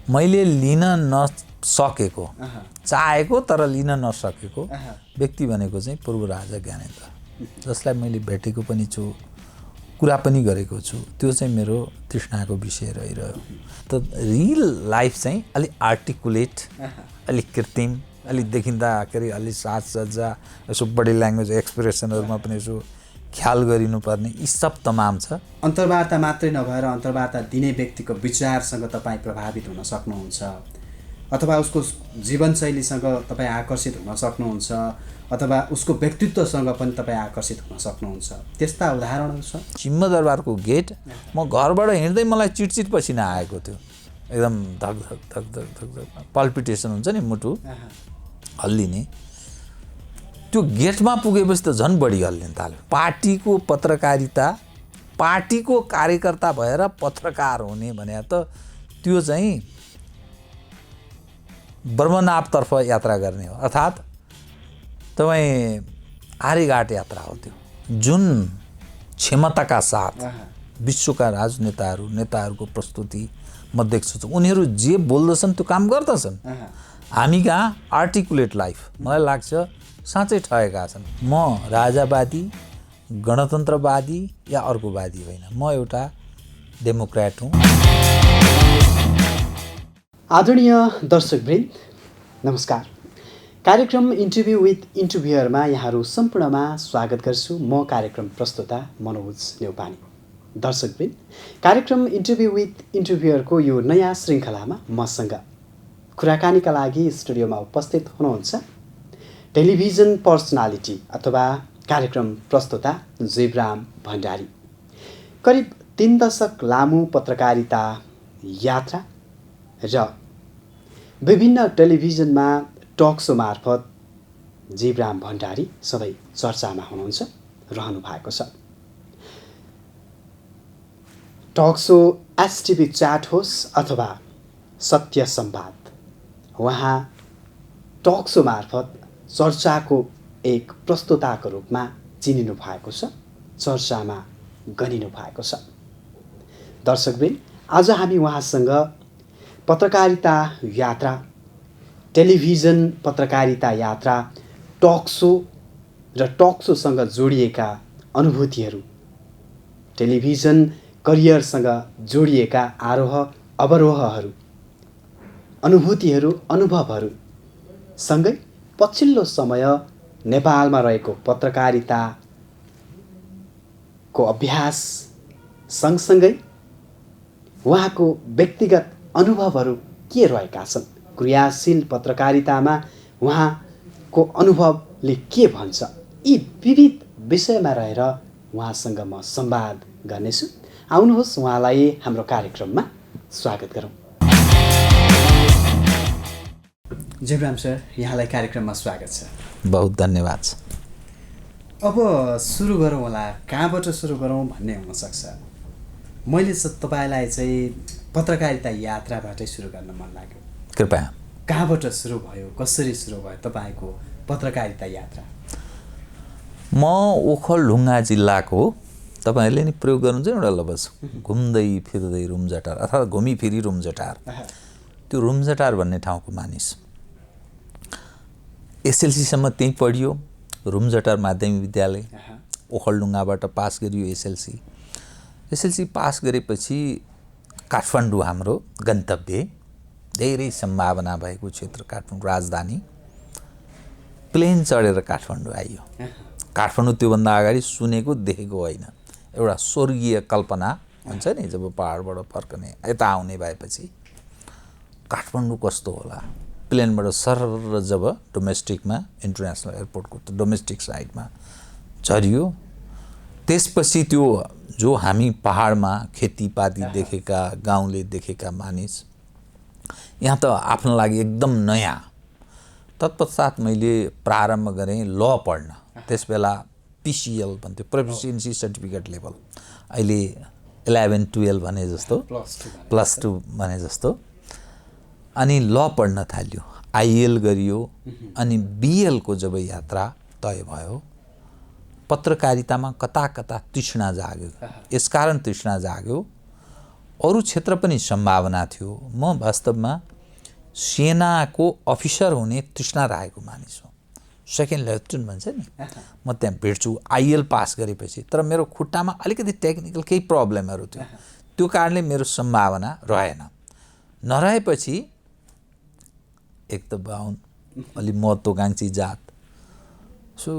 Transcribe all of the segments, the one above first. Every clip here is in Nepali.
मैले लिन नसकेको चाहेको तर लिन नसकेको व्यक्ति भनेको चाहिँ पूर्व राजा ज्ञानेन्द्र, जसलाई मैले भेटेको पनि छु, कुरा पनि गरेको छु। त्यो चाहिँ मेरो तृष्णाको विषय रहिरह्यो। त रियल लाइफ चाहिँ अलिक आर्टिकुलेट, अलिक कृत्रिम, अलिक देखिँदा अलिक साजसज्जा, यसो बडी ल्याङ्ग्वेज एक्सप्रेसनहरूमा पनि यसो ख्याल गरिनुपर्ने, यी सब तमाम छ। अन्तर्वार्ता मात्रै नभएर अन्तर्वार्ता दिने व्यक्तिको विचारसँग तपाईँ प्रभावित हुन सक्नुहुन्छ, अथवा उसको जीवनशैलीसँग तपाईँ आकर्षित हुन सक्नुहुन्छ, अथवा उसको व्यक्तित्वसँग पनि तपाईँ आकर्षित हुन सक्नुहुन्छ। त्यस्ता उदाहरणहरू छ। सिंहदरबारको गेट, म घरबाट हिँड्दै मलाई चिटचिट पसिना आएको थियो, एकदम धक धक धक धक धक धक पल्पिटेसन हुन्छ नि, मुटु हल्लिने। त्यो गेटमा पुगेपछि त झन् बढी हल्लिन थाल्यो। पार्टीको पत्रकारिता, पार्टीको कार्यकर्ता भएर पत्रकार हुने भने त त्यो चाहिँ ब्रह्मनाभतर्फ यात्रा गर्ने हो। अर्थात् तपाईँ आर्यघाट यात्रा हो त्यो, जुन क्षमताका साथ विश्वका राजनेताहरू, नेताहरूको प्रस्तुति म देख्छु, उनीहरू जे बोल्दछन् त्यो काम गर्दछन्। हामी कहाँ आर्टिकुलेट लाइफ मलाई लाग्छ साँच्चै ठगेका छन्। म राजावादी, गणतन्त्रवादी या अर्कोवादी होइन, म एउटा डेमोक्रेट हुँ। आदरणीय दर्शकवृन्द, नमस्कार। कार्यक्रम इन्टरभ्यू विथ इन्टरभ्युअरमा यहाँहरू सम्पूर्णमा स्वागत गर्छु। म कार्यक्रम प्रस्तुता मनोज न्यौपाने। दर्शकवृन्द, कार्यक्रम इन्टरभ्यू विथ इन्टरभ्युअरको यो नयाँ श्रृङ्खलामा मसँग कुराकानीका लागि स्टुडियोमा उपस्थित हुनुहुन्छ टेलिभिजन पर्सनालिटी अथवा कार्यक्रम प्रस्तुता जीवराम भण्डारी। करिब 3 दशक लामो पत्रकारिता यात्रा र विभिन्न टेलिभिजनमा टक सो मार्फत जीवराम भण्डारी सबै चर्चामा हुनुहुन्छ, रहनु भएको छ। टक सो एसटिभी च्याट होस् अथवा सत्य संवाद, उहाँ टक सो मार्फत चर्चाको एक प्रस्तुताको रूपमा चिनिनु भएको छ, चर्चामा गनिनु भएको छ। दर्शकवृन्द, आज हामी उहाँसँग पत्रकारिता यात्रा, टेलिभिजन पत्रकारिता यात्रा, टक सो र टक सोसँग जोडिएका अनुभूतिहरू, टेलिभिजन करियरसँग जोडिएका आरोह अवरोहहरू, अनुभूतिहरू, अनुभवहरू सँगै पछिल्लो समय नेपालमा रहेको पत्रकारिताको अभ्यास सँगसँगै उहाँको व्यक्तिगत अनुभवहरू के रहेका छन्, क्रियाशील पत्रकारितामा उहाँको अनुभवले के भन्छ, यी विविध विषयमा रहेर उहाँसँग म संवाद गर्नेछु। आउनुहोस् उहाँलाई हाम्रो कार्यक्रममा स्वागत गरौँ। जीवराम सर, यहाँलाई कार्यक्रममा स्वागत छ। बहुत धन्यवाद छ। अब सुरु गरौँ होला, कहाँबाट सुरु गरौँ भन्ने हुनसक्छ। मैले तपाईँलाई चाहिँ पत्रकारिता यात्राबाटै सुरु गर्न मन लाग्यो। कृपया। कहाँबाट सुरु भयो, कसरी सुरु भयो तपाईँको पत्रकारिता यात्रा? म ओखलढुङ्गा जिल्लाको, तपाईँहरूले नि प्रयोग गर्नुहुन्छ एउटा लफ्ज, घुम्दै फिर्दै रुम्जटार अथवा घुमिफिरी रुम्जटार, त्यो रुम्जटार भन्ने ठाउँको मानिस। एसएलसीसम्म त्यहीँ पढियो, रुम्जटार माध्यमिक विद्यालय। ओखलढुङ्गाबाट पास गरियो एसएलसी। एसएलसी पास गरेपछि काठमाडौँ हाम्रो गन्तव्य, धेरै सम्भावना भएको क्षेत्र काठमाडौँ राजधानी। प्लेन चढेर काठमाडौँ आइयो। काठमाडौँ त्योभन्दा अगाडि सुनेको देखेको होइन, एउटा स्वर्गीय कल्पना हुन्छ नि, जब पहाडबाट फर्कने यता आउने भएपछि काठमाडौँ कस्तो होला। प्लेनबाट सरर जब डोमेस्टिकमा, इन्टरनेसनल एयरपोर्टको त डोमेस्टिक साइडमा झरियो, त्यसपछि त्यो जो हामी पहाडमा खेतीपाती देखेका, गाउँले देखेका मानिस, यहाँ त आफ्नो लागि एकदम नयाँ। तत्पश्चात मैले प्रारम्भ गरेँ ल पढ्न। त्यसबेला पिसिएल भन्थ्यो, प्रोफिसियन्सी सर्टिफिकेट लेभल, अहिले 11-12 भने जस्तो, +2 भने जस्तो। अनि ल पढ्न थाल्यो, आइएल गरियो। अनि बिएलको जब यात्रा तय भयो, पत्रकारितामा कता कता तृष्णा जाग्यो। यसकारण तृष्णा जाग्यो, अरू क्षेत्र पनि सम्भावना थियो। म वास्तवमा सेनाको अफिसर हुने तृष्णा राखेको मानिस हो। सेकेन्ड लेफ्टिनेन्ट भन्छ नि, म त्यहाँ भेट्छु आइएल पास गरेपछि। तर मेरो खुट्टामा अलिकति टेक्निकल केही प्रब्लमहरू थियो, त्यो कारणले मेरो सम्भावना रहेन। नरहेपछि एक त बाहुन, अलि महत्त्वकाङ्क्षी जात, सो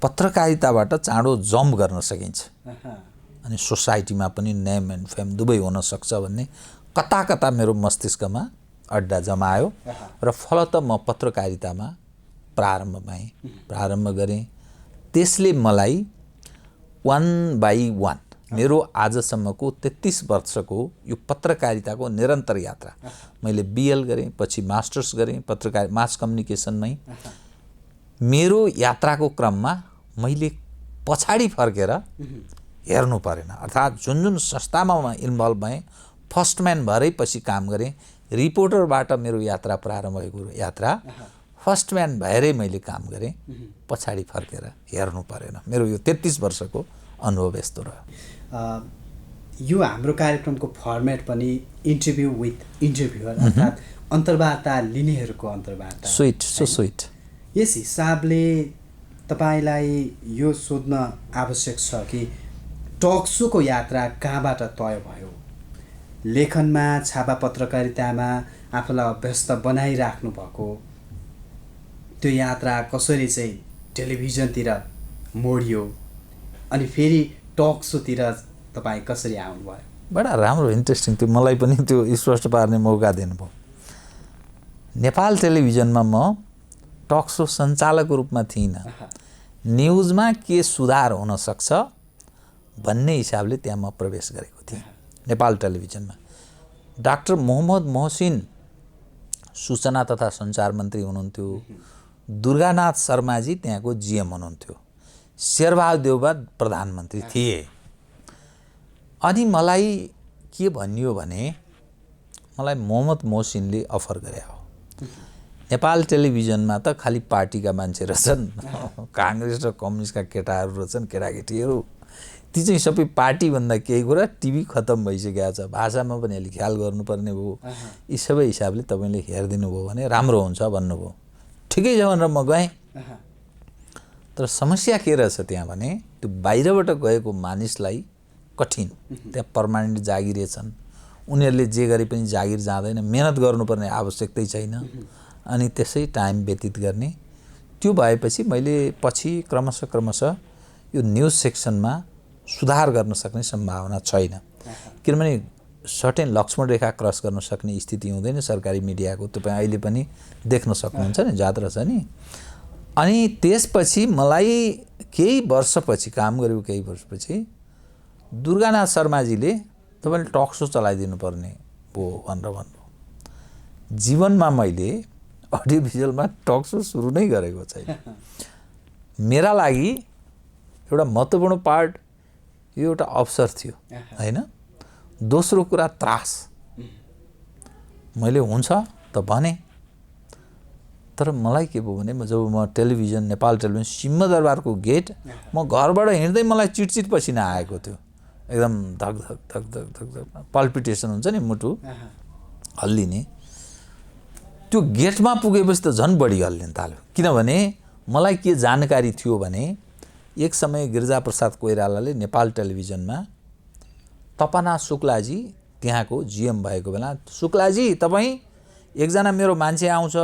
पत्रकारिताबाट चाँडो जम्प गर्न सकिन्छ अनि सोसाइटीमा पनि नेम एन्ड फेम दुवै हुन सक्छ भन्ने कता कता मेरो मस्तिष्कमा अड्डा जमायो र फलत म पत्रकारितामा प्रारम्भ गरेँ। त्यसले मलाई 1 बाई 1 मेरो आजसम्मको 33 वर्षको यो पत्रकारिताको निरन्तर यात्रा, मैले बिएल गरेँ, पछि मास्टर्स गरेँ मास कम्युनिकेसनमै। मेरो यात्राको क्रममा मैले पछाडि फर्केर हेर्नु परेन। अर्थात् जुन जुन संस्थामा म इन्भल्भ भएँ, फर्स्टम्यान भएरै पछि काम गरेँ। रिपोर्टरबाट मेरो यात्रा प्रारम्भ भएको यात्रा फर्स्टम्यान भएरै मैले काम गरेँ, पछाडि फर्केर हेर्नु परेन। मेरो यो 33 वर्षको अनुभव यस्तो रह्यो। यो हाम्रो कार्यक्रमको फर्मेट पनि इन्टरभ्यू विथ इन्टरभ्युअर, अर्थात् अन्तर्वार्ता लिनेहरूको अन्तर्वार्ता। Sweet, so sweet. यस हिसाबले तपाईँलाई यो सोध्न आवश्यक छ कि टक सोको यात्रा कहाँबाट तय भयो? लेखनमा, छापा पत्रकारितामा आफूलाई अभ्यस्त बनाइराख्नु भएको त्यो यात्रा कसरी चाहिँ टेलिभिजनतिर मोडियो अनि फेरि टक सोतिर तपाईँ कसरी आउनुभयो? बडा राम्रो, इन्ट्रेस्टिङ। त्यो मलाई पनि त्यो स्पष्ट पार्ने मौका दिनुभयो। नेपाल टेलिभिजनमा म टक सो सञ्चालकको रूपमा थिइनँ। न्युजमा के सुधार हुन सक्छ भन्ने हिसाबले त्यहाँ म प्रवेश गरेको थिएँ नेपाल टेलिभिजनमा। डाक्टर मोहम्मद मोहसिन सूचना तथा सञ्चार मन्त्री हुनुहुन्थ्यो, दुर्गानाथ शर्माजी त्यहाँको जिएम हुनुहुन्थ्यो, शेरबहादुर देउबा प्रधानमन्त्री थिए। अनि मलाई के भनियो भने मलाई मोहम्मद मोहसिनले अफर गरे हो। नेपाल टेलिभिजनमा त खालि पार्टीका मान्छे रहेछन्, काङ्ग्रेस र कम्युनिस्टका केटाहरू रहेछन्, केटाकेटीहरू। ती चाहिँ सबै पार्टीभन्दा केही कुरा टिभी खत्तम भइसकेको छ, भाषामा पनि अलि ख्याल गर्नुपर्ने भयो। यी सबै हिसाबले तपाईँले हेरिदिनु भयो भने राम्रो हुन्छ भन्नुभयो। ठिकै छ भनेर म गएँ। तर समस्या के रहेछ त्यहाँ भने त्यो बाहिरबाट गएको मानिसलाई कठिन, त्यहाँ पर्मानेन्ट जागिरे छन्, उनीहरूले जे गरे पनि जागिर जाँदैन, मेहनत गर्नुपर्ने आवश्यकतै छैन, अनि त्यसै टाइम व्यतीत गर्ने। त्यो भएपछि मैले पछि क्रमशः यो न्युज सेक्सनमा सुधार गर्न सक्ने सम्भावना छैन, किनभने सर्टेन लक्ष्मण रेखा क्रस गर्न सक्ने स्थिति हुँदैन सरकारी मिडियाको। तपाईँ अहिले पनि देख्न सक्नुहुन्छ नि, जात्रा छ नि। अनि त्यसपछि मलाई केही वर्षपछि काम गरेको केही वर्षपछि दुर्गानाथ शर्माजीले तपाईँले टक सो चलाइदिनु पर्ने भयो भनेर भन्नुभयो। जीवनमा मैले अडियो भिजुअलमा टक सो सुरु नै गरेको छैन। मेरा लागि एउटा महत्त्वपूर्ण पार्ट यो एउटा अवसर थियो हैन। दोस्रो कुरा त्रास। मैले हुन्छ त भने, तर मलाई के भयो भने जब म टेलिभिजन, नेपाल टेलिभिजन सिंहदरबारको गेट, म घरबाट हिँड्दै मलाई चिटचिट पसिना आएको थियो, एकदम धक धक धक धक धक धक पल्पिटेसन हुन्छ नि, मुटु हल्लिने। त्यो गेटमा पुगेपछि त झन् बढी हल्लिन थाल्यो, किनभने मलाई के जानकारी थियो भने एक समय गिरिजाप्रसाद कोइरालाले नेपाल टेलिभिजनमा तपना शुक्लाजी त्यहाँको जिएम भएको बेला, शुक्लाजी तपाईँ एकजना मेरो मान्छे आउँछ,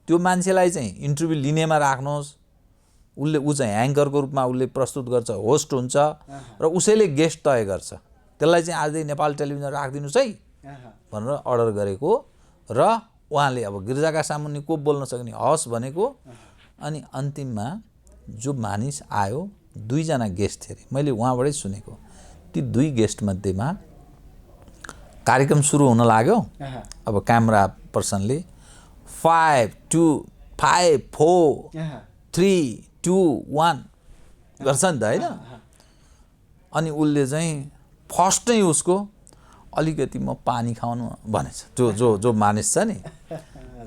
त्यो मान्छेलाई चाहिँ इन्टरभ्यू लिनेमा राख्नुहोस्, ऊ चाहिँ ह्याङ्करको रूपमा उसले प्रस्तुत गर्छ, होस्ट हुन्छ र उसैले गेस्ट तय गर्छ, त्यसलाई चाहिँ आजै नेपाल टेलिभिजन राखिदिनुहोस् है भनेर अर्डर गरेको। र उहाँले अब गिरिजाका सामुन्ने को बोल्न सक्ने, हस् भनेको। अनि अन्तिममा जो मानिस आयो, 2 जना गेस्ट थिए, मैले उहाँबाटै सुनेको। ती 2 गेस्ट मध्येमा कार्यक्रम सुरु हुन लाग्यो। अब क्यामेरा पर्सनले 5 2 5 4 3 2 1 गर्छ नि त हैन। अनि उसले चाहिँ फर्स्ट नै उसको अलिकति म पानी खाउनु भनेछ, जो मानिस छ नि।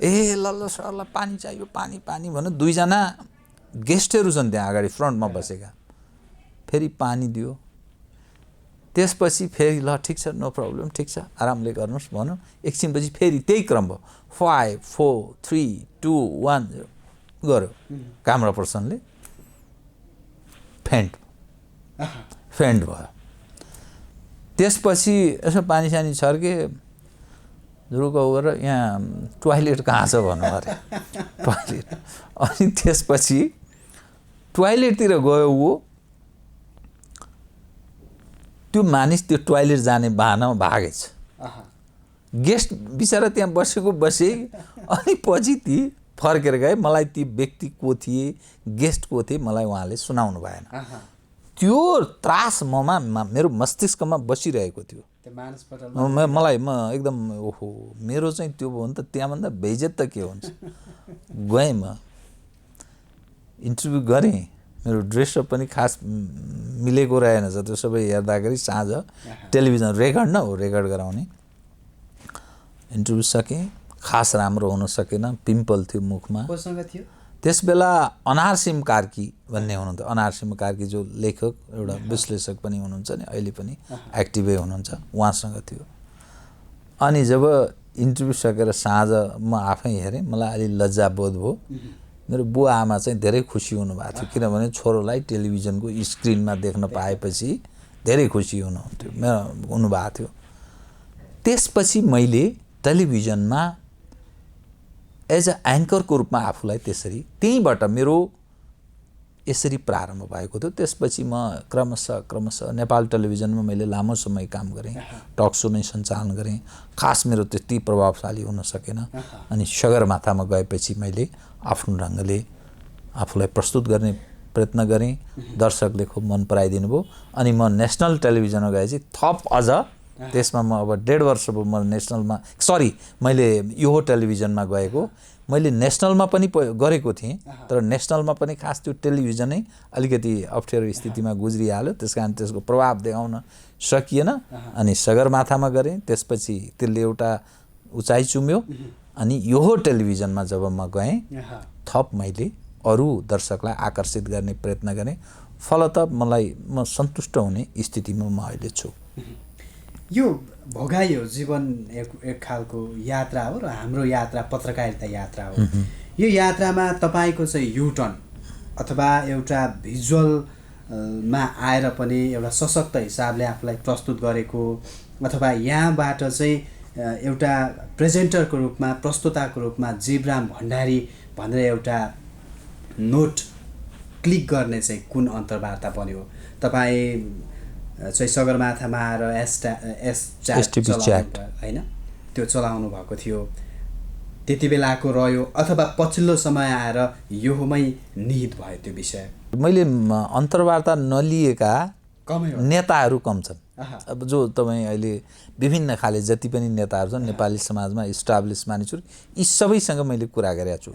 ए ल सरलाई पानी चाहियो, पानी पानी भन्नु। 2 जना गेस्टहरू छन् त्यहाँ अगाडि फ्रन्टमा बसेका। फेरि पानी दियो, त्यसपछि फेरि ल ठिक छ नो प्रब्लम ठिक छ आरामले गर्नुहोस् भनौँ एकछिनपछि फेरि त्यही क्रम भयो 5 4 3 2 1 गऱ्यो क्यामेरा पर्सनले फेन्ट भयो त्यसपछि यसो पानी सानी छर्के जुरुको गरेर यहाँ टोयलेट कहाँ छ भन्नु अरे टोयलेट अनि त्यसपछि टोयलेटतिर गयो ऊ त्यो मानिस त्यो टोयलेट जाने बहानामा भागेछ गेस्ट बिचरा त्यहाँ बसे अनि पछि ती फर्केर गए मलाई ती व्यक्ति को थिए गेस्ट को थिए मलाई उहाँले सुनाउनु भएन त्यो त्रास मेरो मस्तिष्कमा बसिरहेको थियो मलाई एकदम ओहो मेरो चाहिँ त्यो भयो भने त त्यहाँभन्दा बेइज्जत त के हुन्छ गएँ म इन्टरभ्यू गरेँ मेरो ड्रेसअप पनि खास मिलेको रहेनछ त्यो सबै हेर्दाखेरि साँझ टेलिभिजन रेकर्ड न हो रेकर्ड गराउने इन्टरभ्यू सकेँ खास राम्रो हुन सकेन पिम्पल थियो मुखमा थियो त्यस बेला अनार सिम कार्की भन्ने हुनुहुन्थ्यो अनार सिम कार्की जो लेखक एउटा विश्लेषक पनि हुनुहुन्छ नि अहिले पनि एक्टिभै हुनुहुन्छ उहाँसँग थियो अनि जब इन्टरभ्यू सकेर साँझ म आफै हेरेँ मलाई अलि लज्जा बोध भयो मेरो बुवा आमा चाहिँ धेरै खुसी हुनुभएको थियो किनभने छोरोलाई टेलिभिजनको स्क्रिनमा देख्न पाएपछि धेरै खुसी हुनुभएको थियो त्यसपछि मैले टेलिभिजनमा एज अ एङ्करको रूपमा आफूलाई त्यसरी त्यहीँबाट मेरो यसरी प्रारम्भ भएको थियो त्यसपछि म क्रमशः नेपाल टेलिभिजनमा मैले लामो समय काम गरेँ टक सो नै सञ्चालन गरेँ खास मेरो त्यति प्रभावशाली हुन सकेन अनि सगरमाथामा गएपछि मैले आफ्नो ढङ्गले आफूलाई प्रस्तुत गर्ने प्रयत्न गरेँ दर्शकले खुब मन पराइदिनु भयो अनि म नेसनल टेलिभिजनमा गएपछि थप अझ त्यसमा म अब 1.5 वर्ष भयो म नेसनलमा मैले यो टेलिभिजनमा गएको मैले नेसनलमा पनि गरेको थिएँ तर नेसनलमा पनि खास त्यो टेलिभिजनै अलिकति अप्ठ्यारो स्थितिमा गुज्रिहाल्यो त्यसकारण त्यसको प्रभाव देखाउन सकिएन अनि सगरमाथामा गरेँ त्यसपछि त्यसले एउटा उचाइ चुम्यो अनि यो टेलिभिजनमा जब म गएँ थप मैले अरू दर्शकलाई आकर्षित गर्ने प्रयत्न गरेँ फलत म सन्तुष्ट हुने स्थितिमा म अहिले छु यो भोगाइ हो जीवन एक खालको यात्रा हो र हाम्रो यात्रा पत्रकारिता यात्रा हो यो यात्रामा तपाईको चाहिँ युटर्न अथवा एउटा भिजुअलमा आएर पनि एउटा सशक्त हिसाबले आफूलाई प्रस्तुत गरेको अथवा यहाँबाट चाहिँ एउटा प्रेजेन्टरको रूपमा प्रस्तुताको रूपमा जीवराम भण्डारी भनेर एउटा नोट क्लिक गर्ने चाहिँ कुन अन्तर्वार्ता बन्यो तपाईँ चाहिँ सगरमाथामा आएर एसटिभी च्याट हैन त्यो चलाउनु भएको थियो त्यति बेलाको रह्यो अथवा पछिल्लो समय आएर योमै निहित भयो त्यो विषय मैले अन्तर्वार्ता नलिएका नेताहरू कम छन् अब जो तपाईँ अहिले विभिन्न खाले जति पनि नेताहरू छन् नेपाली समाजमा इस्टाब्लिस मानिसहरू यी सबैसँग मैले कुरा गरेको छु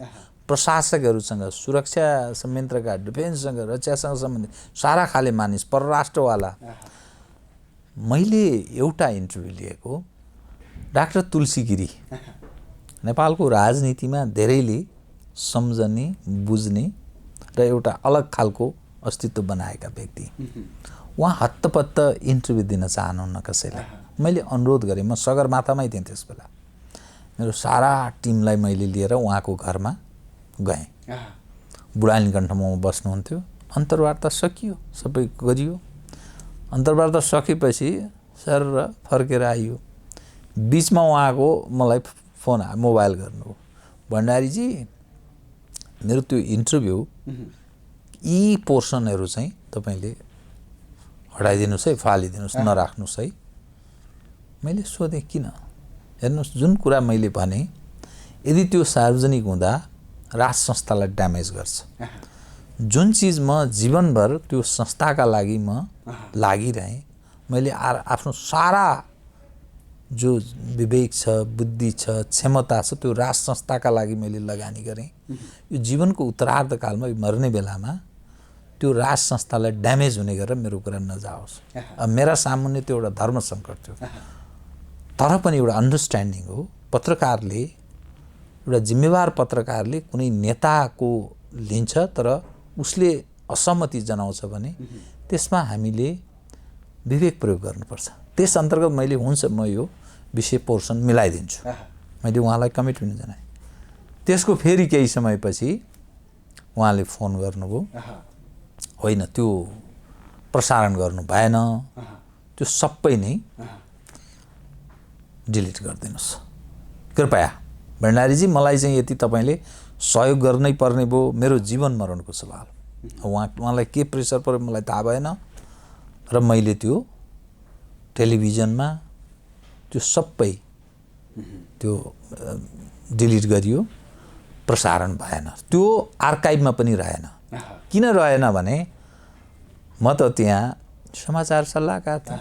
प्रशासकहरूसँग सुरक्षा संयन्त्रका डिफेन्ससँग रक्षासँग सम्बन्धित सारा खाले मानिस परराष्ट्रवाला मैले एउटा इन्टरभ्यू लिएको डाक्टर तुलसी गिरी नेपालको राजनीतिमा धेरैले सम्झने बुझ्ने र एउटा अलग खालको अस्तित्व बनाएका व्यक्ति उहाँ हत्तपत्त इन्टरभ्यू दिन चाहनुहुन्न कसैलाई मैले अनुरोध गरेँ म सगरमाथामै थिएँ त्यस बेला मेरो सारा टिमलाई मैले लिएर उहाँको घरमा गएँ बुढानीकण्ठमा बस्नुहुन्थ्यो अन्तर्वार्ता सकियो सबै गरियो अन्तर्वार्ता सकेपछि सर फर्केर आइयो बिचमा उहाँको मलाई फोन मोबाइल गर्नुभयो भण्डारीजी मेरो त्यो इन्टरभ्यू यी पोर्सनहरू चाहिँ तपाईँले हटाइदिनुहोस् है फालिदिनुहोस् नराख्नुहोस् है मैले सोधेँ किन हेर्नुहोस् जुन कुरा मैले भने यदि त्यो सार्वजनिक हुँदा राष्ट्र संस्थालाई ड्यामेज गर्छ जुन चिज म जीवनभर त्यो संस्थाका लागि म लागिरहेँ मैले आफ्नो सारा जो विवेक छ बुद्धि छ क्षमता छ त्यो राष्ट्र संस्थाका लागि मैले लगानी गरेँ यो जीवनको उत्तरार्धकालमा मर्ने बेलामा त्यो राष्ट्र संस्थालाई ड्यामेज हुने गरेर मेरो कुरा नजाओस् अब मेरा सामुन्ने त्यो एउटा धर्म सङ्कट थियो तर पनि एउटा अन्डरस्ट्यान्डिङ हो पत्रकारले एउटा जिम्मेवार पत्रकारले कुनै नेताको लिन्छ तर उसले असहमति जनाउँछ भने त्यसमा हामीले विवेक प्रयोग गर्नुपर्छ। त्यस अन्तर्गत मैले हुन्छ म यो विषय पोर्सन मिलाइदिन्छु, मैले उहाँलाई कमिटमेन्ट जनाएँ। त्यसको फेरि केही समयपछि उहाँले फोन गर्नुभयो, होइन त्यो प्रसारण गर्नु भएन, त्यो सबै नै डिलिट गरिदिनुहोस् कृपया। भण्डारीजी मलाई चाहिँ यति तपाईँले सहयोग गर्नै पर्ने भयो, मेरो जीवन मरणको सवाल। उहाँलाई के प्रेसर पर्यो मलाई थाहा भएन र मैले त्यो टेलिभिजनमा त्यो सबै त्यो डिलिट गरियो, प्रसारण भएन, त्यो आर्काइभमा पनि रहेन। किन रहेन भने म त त्यहाँ समाचार सल्लाहकार थिएँ,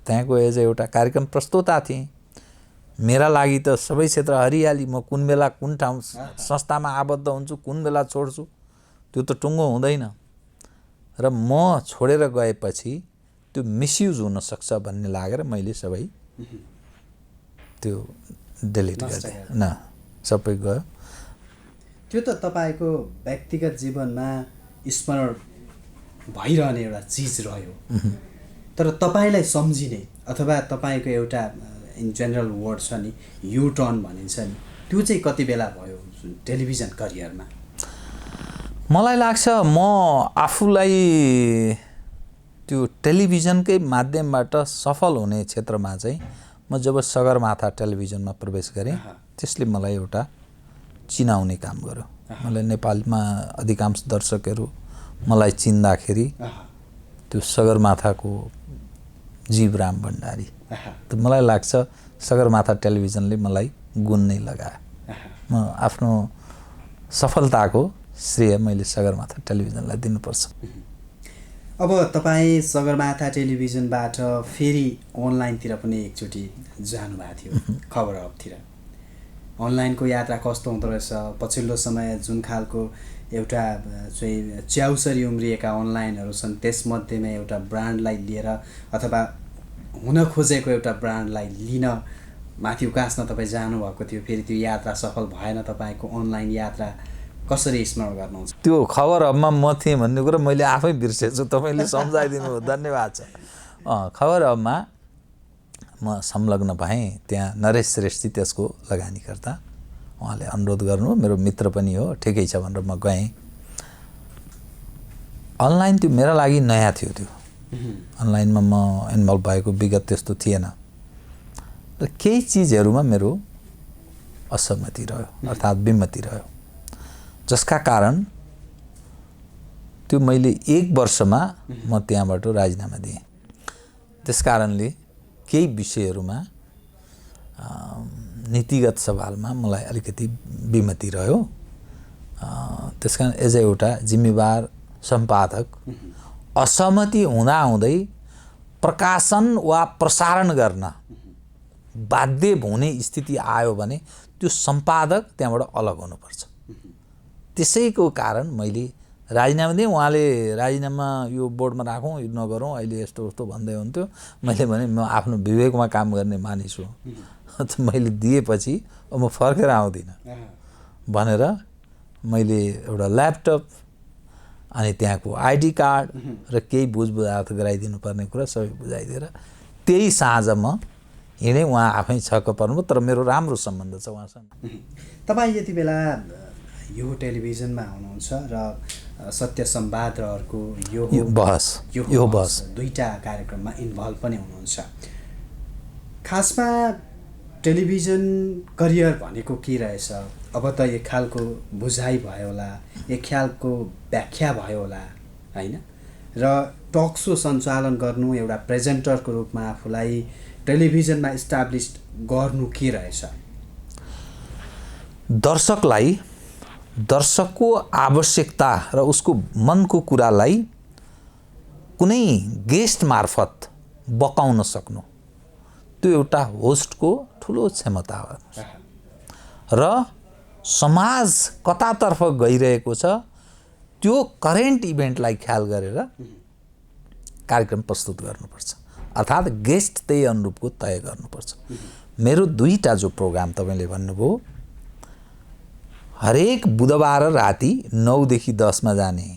त्यहाँको एज एउटा कार्यक्रम प्रस्तोता थिएँ। मेरा लागि त सबै क्षेत्र हरियाली, म कुन बेला कुन ठाउँ संस्थामा आबद्ध हुन्छु, कुन बेला छोड्छु त्यो त टुङ्गो हुँदैन। र म छोडेर गएपछि त्यो मिसयुज हुनसक्छ भन्ने लागेर मैले सबै त्यो डिलिट गरिदिएँ, न सबै गयो। त्यो त तपाईँको व्यक्तिगत जीवनमा स्मरण भइरहने एउटा चिज रह्यो, तर तपाईँलाई सम्झिने अथवा तपाईँको एउटा इन जेनरल वर्ड छ नि, यु टर्न भनिन्छ नि, त्यो चाहिँ कति बेला भयो टेलिभिजन करियरमा? मलाई लाग्छ म आफूलाई त्यो टेलिभिजनकै माध्यमबाट सफल हुने क्षेत्रमा चाहिँ म जब सगरमाथा टेलिभिजनमा प्रवेश गरेँ, त्यसले मलाई एउटा चिनाउने काम गर्यो। मलाई नेपालमा अधिकांश दर्शकहरू मलाई चिन्दाखेरि त्यो सगरमाथाको जीवराम भण्डारी, त मलाई लाग्छ सगरमाथा टेलिभिजनले मलाई गुण नै लगायो। म आफ्नो सफलताको श्रेय मैले सगरमाथा टेलिभिजनलाई दिनुपर्छ। अब तपाईँ सगरमाथा टेलिभिजनबाट फेरि अनलाइनतिर पनि एकचोटि जानुभएको थियो, खबर हबतिर। अनलाइनको यात्रा कस्तो हुँदो रहेछ? पछिल्लो समय जुन खालको एउटा चाहिँ च्याउसरी उम्रिएका अनलाइनहरू छन्, त्यसमध्येमा एउटा ब्रान्डलाई लिएर अथवा हुन खोजेको एउटा ब्रान्डलाई लिन माथि उकास्न तपाईँ जानुभएको थियो, फेरि त्यो यात्रा सफल भएन। तपाईँको अनलाइन यात्रा कसरी स्मरण गर्नुहुन्छ? त्यो खबर हबमा म थिएँ भन्ने कुरा मैले आफै बिर्सेछु, तपाईँले सम्झाइदिनु हो, धन्यवाद छ। खबर हबमा म संलग्न भएँ, त्यहाँ नरेश श्रेष्ठी त्यसको लगानीकर्ता, उहाँले अनुरोध गर्नु, मेरो मित्र पनि हो, ठिकै छ भनेर म गएँ। अनलाइन त्यो मेरा लागि नयाँ थियो, त्यो अनलाइनमा म इन्भल्भ भएको विगत त्यस्तो थिएन र केही चिजहरूमा मेरो असहमति रह्यो, अर्थात् विमति रह्यो, जसका कारण त्यो मैले 1 वर्षमा म त्यहाँबाट राजीनामा दिएँ। त्यस कारणले केही विषयहरूमा नीतिगत सवालमा मलाई अलिकति विमति रह्यो। त्यस कारण एज एउटा जिम्मेवार सम्पादक असहमति हुँदाहुँदै प्रकाशन वा प्रसारण गर्न बाध्य हुने स्थिति आयो भने त्यो सम्पादक त्यहाँबाट अलग हुनुपर्छ। त्यसैको कारण मैले राजीनामा दिएँ। उहाँले राजीनामा यो बोर्डमा राखौँ, यो नगरौँ, अहिले यस्तो उस्तो भन्दै हुन्थ्यो। मैले भने म आफ्नो विवेकमा काम गर्ने मानिस हो, मैले दिएपछि म फर्केर आउँदिनँ भनेर मैले एउटा ल्यापटप अनि त्यहाँको आइडी कार्ड र केही बुझबुझार्थ गराइदिनु पर्ने कुरा सबै बुझाइदिएर त्यही साँझ म हिँडेँ। उहाँ आफै छक्क पर्नुभयो, तर मेरो राम्रो सम्बन्ध छ उहाँसँग। तपाईँ यति बेला यो टेलिभिजनमा हुनुहुन्छ र सत्य संवाद र अर्को यो बहस दुईटा कार्यक्रममा इन्भल्भ पनि हुनुहुन्छ। खासमा टेलिभिजन करियर भनेको के रहेछ? अब त एक खालको बुझाइ भयो होला, एक खालको व्याख्या भयो होला, होइन? र टक सो सञ्चालन गर्नु, एउटा प्रेजेन्टरको रूपमा आफूलाई टेलिभिजनमा इस्टाब्लिस गर्नु के रहेछ? दर्शकको आवश्यकता र उसको मनको कुरालाई कुनै गेस्ट मार्फत बकाउन सक्नु, त्यो एउटा होस्टको ठुलो क्षमता हो। र समाज कतातर्फ गइरहेको छ त्यो करेन्ट इभेन्टलाई ख्याल गरेर कार्यक्रम प्रस्तुत गर्नुपर्छ, अर्थात् गेस्ट त्यही अनुरूपको तय गर्नुपर्छ। मेरो 2टा जो प्रोग्राम तपाईँले भन्नुभयो, हरेक बुधबार राति 9 देखि 10 मा जाने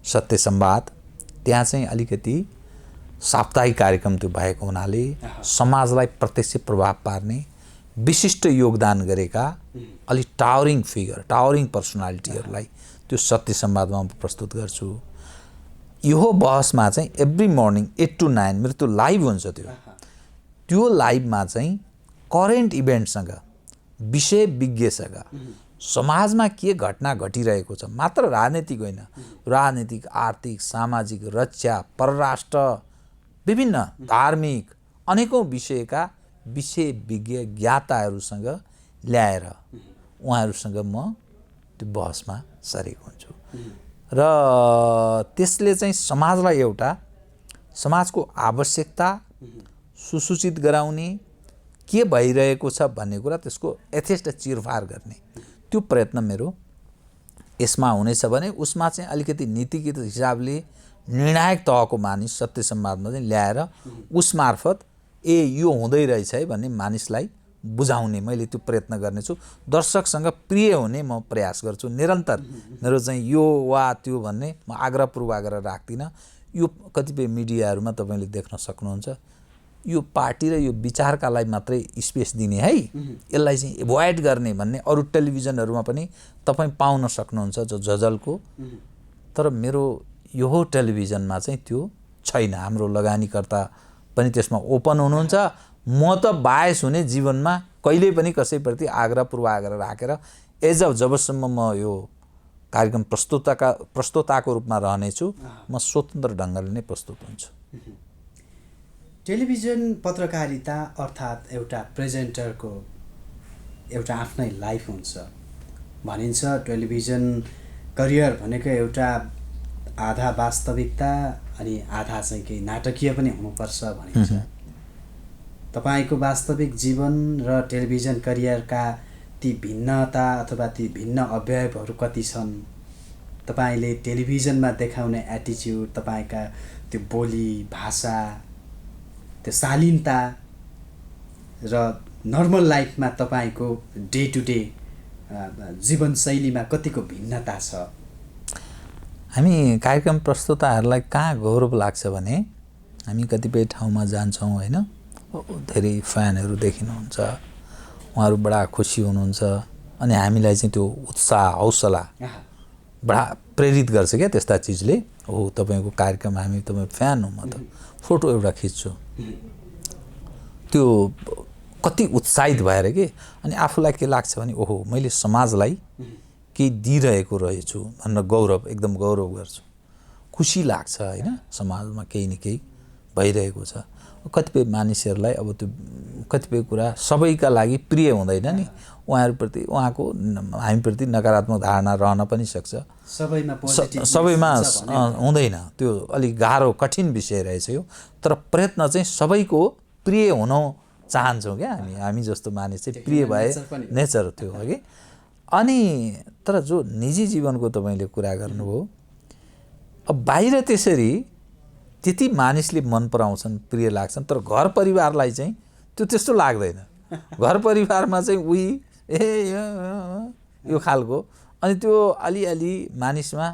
सत्य संवाद, त्यहाँ चाहिँ अलिकति साप्ताहिक कार्यक्रम त्यो भएको हुनाले समाजलाई प्रत्यक्ष प्रभाव पार्ने विशिष्ट योगदान गरेका अलि टावरिङ फिगर टावरिङ पर्सनालिटीहरूलाई त्यो सत्य संवादमा म प्रस्तुत गर्छु। यो बहसमा चाहिँ एभ्री मर्निङ 8 to 9 मेरो त्यो लाइभ हुन्छ। त्यो लाइभमा चाहिँ करेन्ट इभेन्टसँग विषय विज्ञसँग समाजमा के घटना घटिरहेको छ, मात्र राजनीतिक होइन, राजनीतिक, आर्थिक, सामाजिक, रक्षा, परराष्ट्र, विभिन्न धार्मिक अनेकौं विषयका विषय विज्ञ ज्ञाताहरूसँग ल्याएर उहाँहरूसँग म त्यो बहसमा सरेको हुन्छु र त्यसले चाहिँ समाजलाई एउटा समाजको आवश्यकता सुसूचित गराउने, के भइरहेको छ भन्ने कुरा त्यसको यथेष्ट चिरफार गर्ने त्यो प्रयत्न मेरो यसमा हुनेछ भने उसमा चाहिँ अलिकति नीतिगत हिसाबले निर्णायक तहको मानिस सत्य संवादमा चाहिँ ल्याएर उस मार्फत यो हुँदै रहेछ है भन्ने मानिसलाई बुझाउने मैले त्यो प्रयत्न गर्नेछु। दर्शकसँग प्रिय हुने म प्रयास गर्छु निरन्तर। मेरो चाहिँ यो वा त्यो भन्ने म आग्रह पूर्वाग्रह राख्दिनँ। यो कतिपय मिडियाहरूमा तपाईँले देख्न सक्नुहुन्छ, यो पार्टी र यो विचारका लागि मात्रै स्पेस दिने है, यसलाई चाहिँ एभोइड गर्ने भन्ने अरू टेलिभिजनहरूमा पनि तपाईँ पाउन सक्नुहुन्छ जो झझल्को। तर मेरो यो टेलिभिजनमा चाहिँ त्यो छैन। हाम्रो लगानीकर्ता पनि त्यसमा ओपन हुनुहुन्छ। म त बायस हुने जीवनमा कहिल्यै पनि कसैप्रति आग्रह पूर्वाग्रह राखेर जबसम्म म यो कार्यक्रम प्रस्तोताको रूपमा रहनेछु, म स्वतन्त्र ढङ्गले नै प्रस्तुत हुन्छु। टेलिभिजन पत्रकारिता अर्थात् एउटा प्रेजेन्टरको एउटा आफ्नै लाइफ हुन्छ भनिन्छ। टेलिभिजन करियर भनेको एउटा आधा वास्तविकता अनि आधा चाहिँ केही नाटकीय पनि हुनुपर्छ भनिन्छ। तपाईको वास्तविक जीवन र टेलिभिजन करियरका ती भिन्नता अथवा ती भिन्न अवयवहरू कति छन्? तपाईले टेलिभिजनमा देखाउने एटिच्युड, तपाईका त्यो बोली भाषा, त्यो शालीनता र नर्मल लाइफमा तपाईको डे टु डे जीवनशैलीमा कतिको भिन्नता छ? हामी कार्यक्रम प्रस्तुताहरूलाई कहाँ गौरव लाग्छ भने हामी कतिपय ठाउँमा जान्छौँ होइन, धेरै फ्यानहरू देखिनुहुन्छ, उहाँहरू बडा खुसी हुनुहुन्छ अनि हामीलाई चाहिँ त्यो उत्साह हौसला बडा प्रेरित गर्छ क्या त्यस्ता चिजले। हो तपाईँको कार्यक्रम हामी तपाईँ फ्यान हो, म त फोटो एउटा खिच्छु, त्यो कति उत्साहित भएर के। अनि आफूलाई के लाग्छ भने ओहो मैले समाजलाई केही दिइरहेको रहेछु भनेर गौरव, एकदम गौरव गर्छु, खुसी लाग्छ होइन। समाजमा केही न केही भइरहेको छ। कतिपय मानिसहरूलाई अब त्यो कतिपय कुरा सबैका लागि प्रिय हुँदैन नि, उहाँहरूप्रति उहाँको हामीप्रति नकारात्मक धारणा रहन पनि सक्छ, सबैमा हुँदैन। त्यो अलिक गाह्रो कठिन विषय रहेछ यो। तर प्रयत्न चाहिँ सबैको प्रिय हुन चाहन्छौँ क्या हामी जस्तो मानिस चाहिँ प्रिय भए नेचर त्यो हो कि। अनि तर जो निजी जीवनको तपाईँले कुरा गर्नुभयो, अब बाहिर त्यसरी त्यति मानिसले मन पराउँछन्, प्रिय लाग्छन्, तर घर परिवारलाई चाहिँ त्यो त्यस्तो लाग्दैन। घर परिवारमा चाहिँ उही यो खालको, अनि त्यो अलिअलि मानिसमा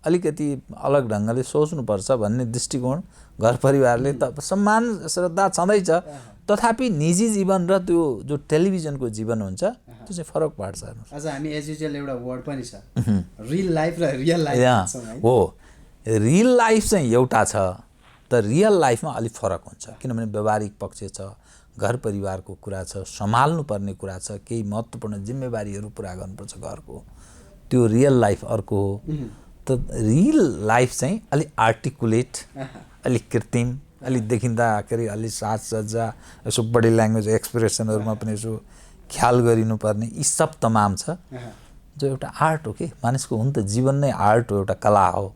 अलिकति अलग ढङ्गले सोच्नुपर्छ भन्ने दृष्टिकोण घर परिवारले त सम्मान श्रद्धा छँदैछ। तथापि निजी जीवन र त्यो जो टेलिभिजनको जीवन हुन्छ त्यो चाहिँ फरक पार्छ। अझ हामी एज युजुअल एउटा वर्ड पनि छ, रियल लाइफ र रियल लाइफ हो। रियल लाइफ चाहिँ एउटा छ, तर रियल लाइफमा अलिक फरक हुन्छ, किनभने व्यवहारिक पक्ष छ, घर परिवारको कुरा छ, सम्हाल्नु पर्ने कुरा छ, केही महत्त्वपूर्ण जिम्मेवारीहरू पुरा गर्नुपर्छ घरको, त्यो रियल लाइफ अर्को हो। त रियल लाइफ चाहिँ अलिक आर्टिकुलेट, अलिक कृत्रिम, अलिक देखिँदाखेरि अलिक साजसज्जा, यसो बडी ल्याङ्ग्वेज एक्सप्रेसनहरूमा पनि यसो ख्याल गरिनुपर्ने, यी सब तमाम छ जो एउटा आर्ट हो कि। मानिसको हुन त जीवन नै आर्ट हो, एउटा कला हो।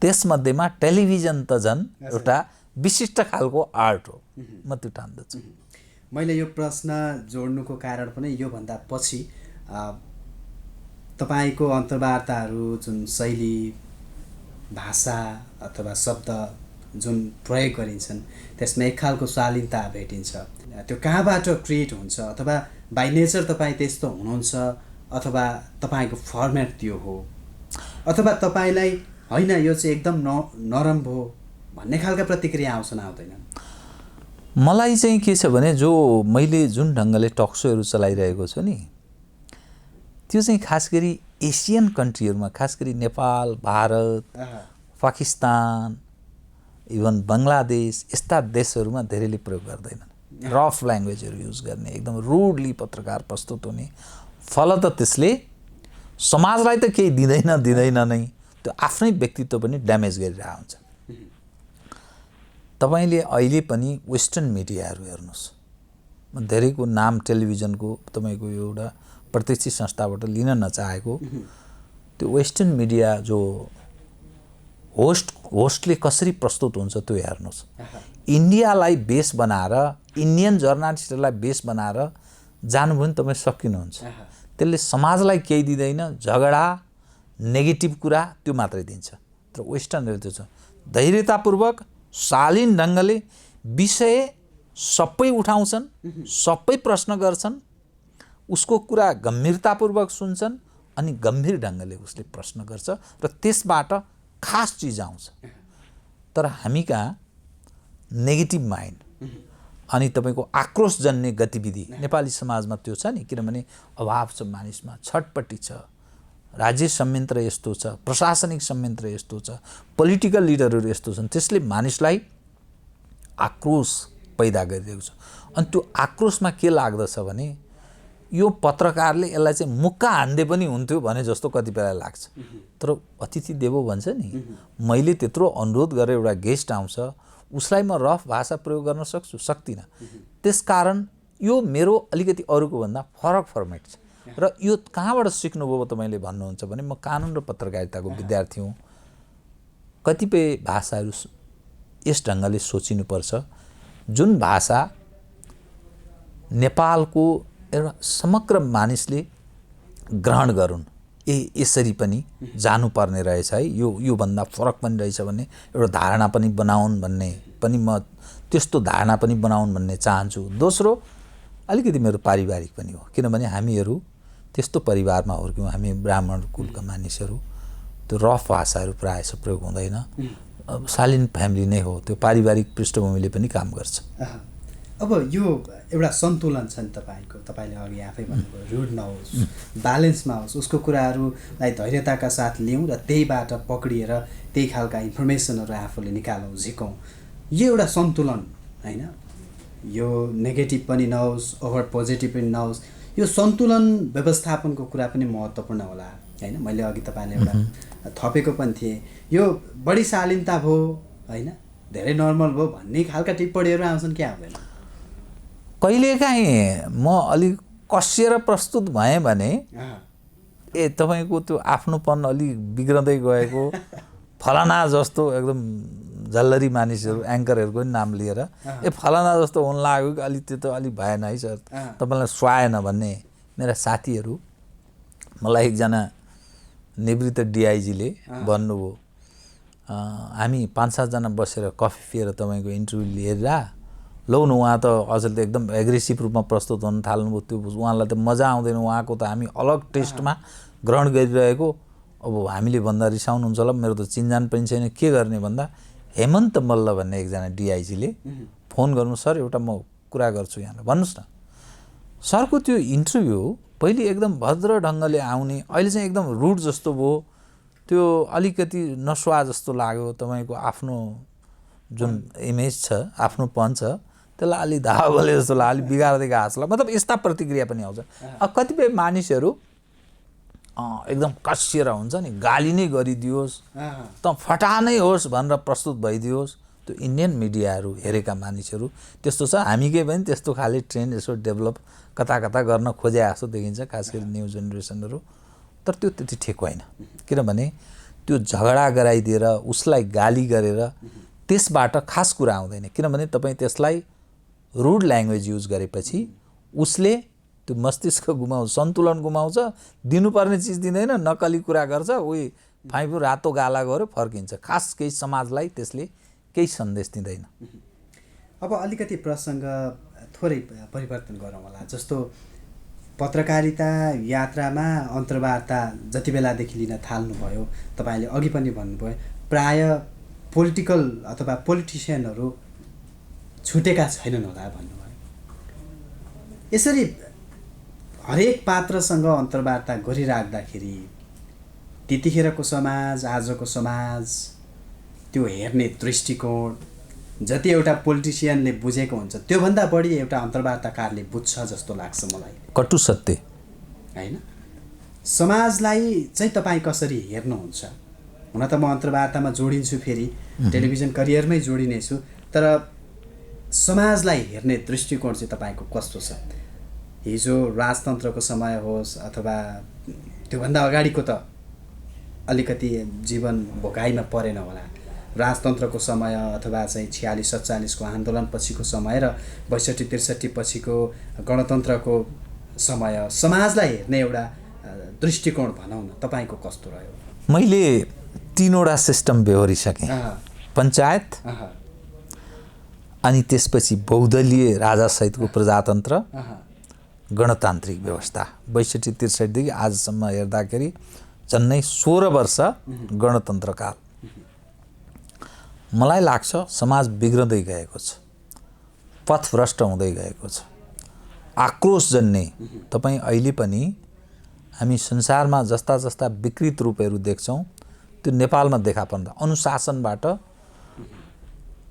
त्यसमध्येमा टेलिभिजन त झन् एउटा विशिष्ट खालको आर्ट हो, म त्यो ठान्दछु। मैले यो प्रश्न जोड्नुको कारण पनि योभन्दा पछि तपाईँको अन्तर्वार्ताहरू जुन शैली, भाषा अथवा शब्द जुन प्रयोग गरिन्छन् त्यसमा एक खालको शालीनता भेटिन्छ। त्यो कहाँबाट क्रिएट हुन्छ? अथवा बाई नेचर तपाईँ त्यस्तो हुनुहुन्छ, अथवा तपाईँको फर्मेट त्यो हो, अथवा तपाईँलाई होइन यो चाहिँ एकदम नरम भयो, भन्ने खालका प्रतिक्रिया आउँछन् आउँदैनन्? मलाई चाहिँ के छ भने जो मैले जुन ढङ्गले टक सोहरू चलाइरहेको छु नि त्यो चाहिँ खास गरी एसियन कन्ट्रीहरूमा खास गरी नेपाल, भारत, पाकिस्तान, इभन बङ्गलादेश यस्ता देशहरूमा धेरैले प्रयोग गर्दैनन्। रफ ल्याङ्ग्वेजहरू युज गर्ने, एकदम रुडली पत्रकार प्रस्तुत हुने, फलत त्यसले समाजलाई त केही दिँदैन नै, त्यो आफ्नै व्यक्तित्व पनि ड्यामेज गरिरहेको हुन्छ। तपाईले अहिले पनि वेस्टर्न मिडियाहरू हेर्नुहोस्, म धेरैको नाम टेलिभिजनको तपाईको एउटा प्रत्यक्ष संस्थाबाट लिन नचाहेको, त्यो वेस्टर्न मिडिया जो होस्टले कसरी प्रस्तुत हुन्छ त्यो हेर्नुहोस्। इन्डियालाई बेस बनाएर, इन्डियन जर्नलिस्टहरूलाई बेस बनाएर जानुभयो भने तपाईँ सकिनुहुन्छ। त्यसले समाजलाई केही दिँदैन, झगडा, नेगेटिभ कुरा त्यो मात्रै दिन्छ। तर वेस्टर्नले त्यो छ, धैर्यतापूर्वक शालीन ढङ्गले विषय सबै उठाउँछन्, सबै प्रश्न गर्छन्, उसको कुरा गम्भीरतापूर्वक सुन्छन् अनि गम्भीर ढङ्गले उसले प्रश्न गर्छ र त्यसबाट खास चिज आउँछ। तर हामी कहाँ नेगेटिभ माइन्ड अनि तपाईँको आक्रोशजन्य गतिविधि नेपाली समाजमा त्यो छ नि, किनभने अभाव छ मानिसमा, छटपट्टि छ, राज्य संयन्त्र यस्तो छ, प्रशासनिक संयन्त्र यस्तो छ, पोलिटिकल लिडरहरू यस्तो छन्, त्यसले मानिसलाई आक्रोश पैदा गरिरहेको छ। अनि त्यो आक्रोशमा के लाग्दछ भने यो पत्रकारले यसलाई चाहिँ मुक्का हान्दे पनि हुन्थ्यो भने जस्तो कतिपय लाग्छ। तर अतिथि देवो भन्छ नि, मैले त्यत्रो अनुरोध गरेर एउटा गेस्ट आउँछ, उसलाई म रफ भाषा प्रयोग गर्न सक्दिनँ। त्यसकारण यो मेरो अलिकति अरूको भन्दा फरक फर्मेट छ। र यो कहाँबाट सिक्नुभयो तपाईँले भन्नुहुन्छ भने म कानुन र पत्रकारिताको विद्यार्थी हुँ। कतिपय भाषाहरू यस ढङ्गले सोचिनुपर्छ जुन भाषा नेपालको एउटा समग्र मानिसले ग्रहण गरून्, यसरी पनि जानुपर्ने रहेछ है, यो भन्दा फरक पनि रहेछ भन्ने एउटा धारणा पनि बनाउन् भन्ने पनि म त्यस्तो धारणा पनि बनाउन् भन्ने चाहन्छु। दोस्रो अलिकति मेरो पारिवारिक पनि हो, किनभने हामीहरू त्यस्तो परिवारमा हुर्क्यौँ, हामी ब्राह्मण कुलका मानिसहरू, त्यो रफ भाषाहरू प्रायः जसो प्रयोग हुँदैन, शालीन फ्यामिली नै हो, त्यो पारिवारिक पृष्ठभूमिले पनि काम गर्छ। अब यो एउटा सन्तुलन छ नि तपाईँले अघि आफै भन्नुभयो, रुड नहोस्, ब्यालेन्समा होस्, उसको कुराहरूलाई धैर्यताका साथ लिउँ र त्यहीबाट पक्रिएर त्यही खालका इन्फर्मेसनहरू आफूले निकालौँ, झिकौँ, यो एउटा सन्तुलन होइन। यो नेगेटिभ पनि नहोस्, ओभर पोजिटिभ पनि नहोस्, यो सन्तुलन व्यवस्थापनको कुरा पनि महत्त्वपूर्ण होला होइन। मैले अघि तपाईँले एउटा थपेको पनि थिएँ, यो बढी शालीनता भयो होइन, धेरै नर्मल भयो भन्ने खालका टिप्पणीहरू आउँछन् कि आउँदैन? कहिलेकाहीँ म अलिक कसिएर प्रस्तुत भएँ भने तपाईँको त्यो आफ्नोपन अलिक बिग्रँदै गएको, फलाना जस्तो एकदम झल्लरी मानिसहरू एङ्करहरूको पनि नाम लिएर फलाना जस्तो हुन लाग्यो कि अलिक त्यो त अलिक भएन है सर, तपाईँलाई सुहाएन भन्ने मेरा साथीहरू, मलाई एकजना निवृत्त डिआइजीले भन्नुभयो, हामी 5-7 जना बसेर कफी पिएर तपाईँको इन्टरभ्यू लिएर लौ न, उहाँ त अझै त एकदम एग्रेसिभ रूपमा प्रस्तुत हुन थाल्नुभयो, त्यो उहाँलाई त मजा आउँदैन, उहाँको त हामी अलग टेस्टमा ग्रहण गरिरहेको, अब हामीले भन्दा रिसाउनुहुन्छ होला, मेरो त चिन्जान पनि छैन, के गर्ने भन्दा हेमन्त मल्ल भन्ने एकजना डिआइजीले फोन गर्नु, सर एउटा म कुरा गर्छु यहाँलाई, भन्नुहोस् न। सरको त्यो इन्टरभ्यू पहिले एकदम भद्र ढङ्गले आउने, अहिले चाहिँ एकदम रुड जस्तो भयो, त्यो अलिकति नसुवा जस्तो लाग्यो, तपाईँको आफ्नो जुन इमेज छ, आफ्नोपन छ, त्यसलाई अलिक धावा बोले जस्तो लाग्यो, अलिक बिगार्दै हाँस लाग्यो, मतलब यस्ता प्रतिक्रिया पनि आउँछ। कतिपय मानिसहरू एकदम कसिएर हुन्छ नि, गाली नै गरिदियोस् त फटा नै होस् भनेर प्रस्तुत भइदियोस्, त्यो इन्डियन मिडियाहरू हेरेका मानिसहरू त्यस्तो छ। हामी के पनि त्यस्तो खाले ट्रेन्ड यसो डेभलप कता गर्न खोजे जस्तो देखिन्छ, खास गरी न्यू जेनेरेसनहरू। तर त्यो त्यति ठिक होइन, किनभने त्यो झगडा गराइदिएर उसलाई गाली गरेर त्यसबाट खास कुरा आउँदैन, किनभने तपाईँ त्यसलाई रुड ल्याङ्ग्वेज युज गरेपछि उसले त्यो मस्तिष्क गुमाउँछ, सन्तुलन गुमाउँछ, दिनुपर्ने चिज दिँदैन, नक्कली कुरा गर्छ, उही फाइफु रातो गाला गऱ्यो फर्किन्छ, खास केही समाजलाई त्यसले केही सन्देश दिँदैन। अब अलिकति प्रसङ्ग थोरै परिवर्तन गरौँ होला, जस्तो पत्रकारिता यात्रामा अन्तर्वार्ता जति बेलादेखि लिन थाल्नुभयो, तपाईँले अघि पनि भन्नुभयो, प्राय पोलिटिकल अथवा पोलिटिसियनहरू छुटेका छैनन् होला भन्नुभयो। यसरी हरेक पात्रसँग अन्तर्वार्ता गरिराख्दाखेरि त्यतिखेरको समाज आजको समाज त्यो हेर्ने दृष्टिकोण जति एउटा पोलिटिसियनले बुझेको हुन्छ त्योभन्दा बढी एउटा अन्तर्वार्ताकारले बुझ्छ जस्तो लाग्छ मलाई। कटु सत्य हैन? समाजलाई चाहिँ तपाईँ कसरी हेर्नुहुन्छ? हुन त म अन्तर्वार्तामा जोडिन्छु, फेरि टेलिभिजन करियरमै जोडिनेछु, तर समाजलाई हेर्ने दृष्टिकोण चाहिँ तपाईँको कस्तो छ? हिजो राजतन्त्रको समय होस् अथवा त्योभन्दा अगाडिको त अलिकति जीवन भोगाइमा परेन होला, राजतन्त्रको समय अथवा चाहिँ 46-47को आन्दोलन पछिको समय र 62-63 पछिको गणतन्त्रको समय, समाजलाई हेर्ने एउटा दृष्टिकोण भनौँ न, तपाईँको कस्तो रह्यो? मैले 3वटा सिस्टम बेहोरिसकेँ। पञ्चायत, अनि त्यसपछि बहुदलीय राजासहितको प्रजातन्त्र, गणतान्त्रिक व्यवस्था। 62-63देखि आजसम्म हेर्दाखेरि झन्नै 16 वर्ष गणतन्त्रकाल। मलाई लाग्छ समाज बिग्रदै गएको छ, पथभ्रष्ट हुँदै गएको छ, आक्रोशजन्य। तपाईँ अहिले पनि हामी संसारमा जस्ता जस्ता विकृत रूपहरू देख्छौँ त्यो नेपालमा देखा पर्दा अनुशासनबाट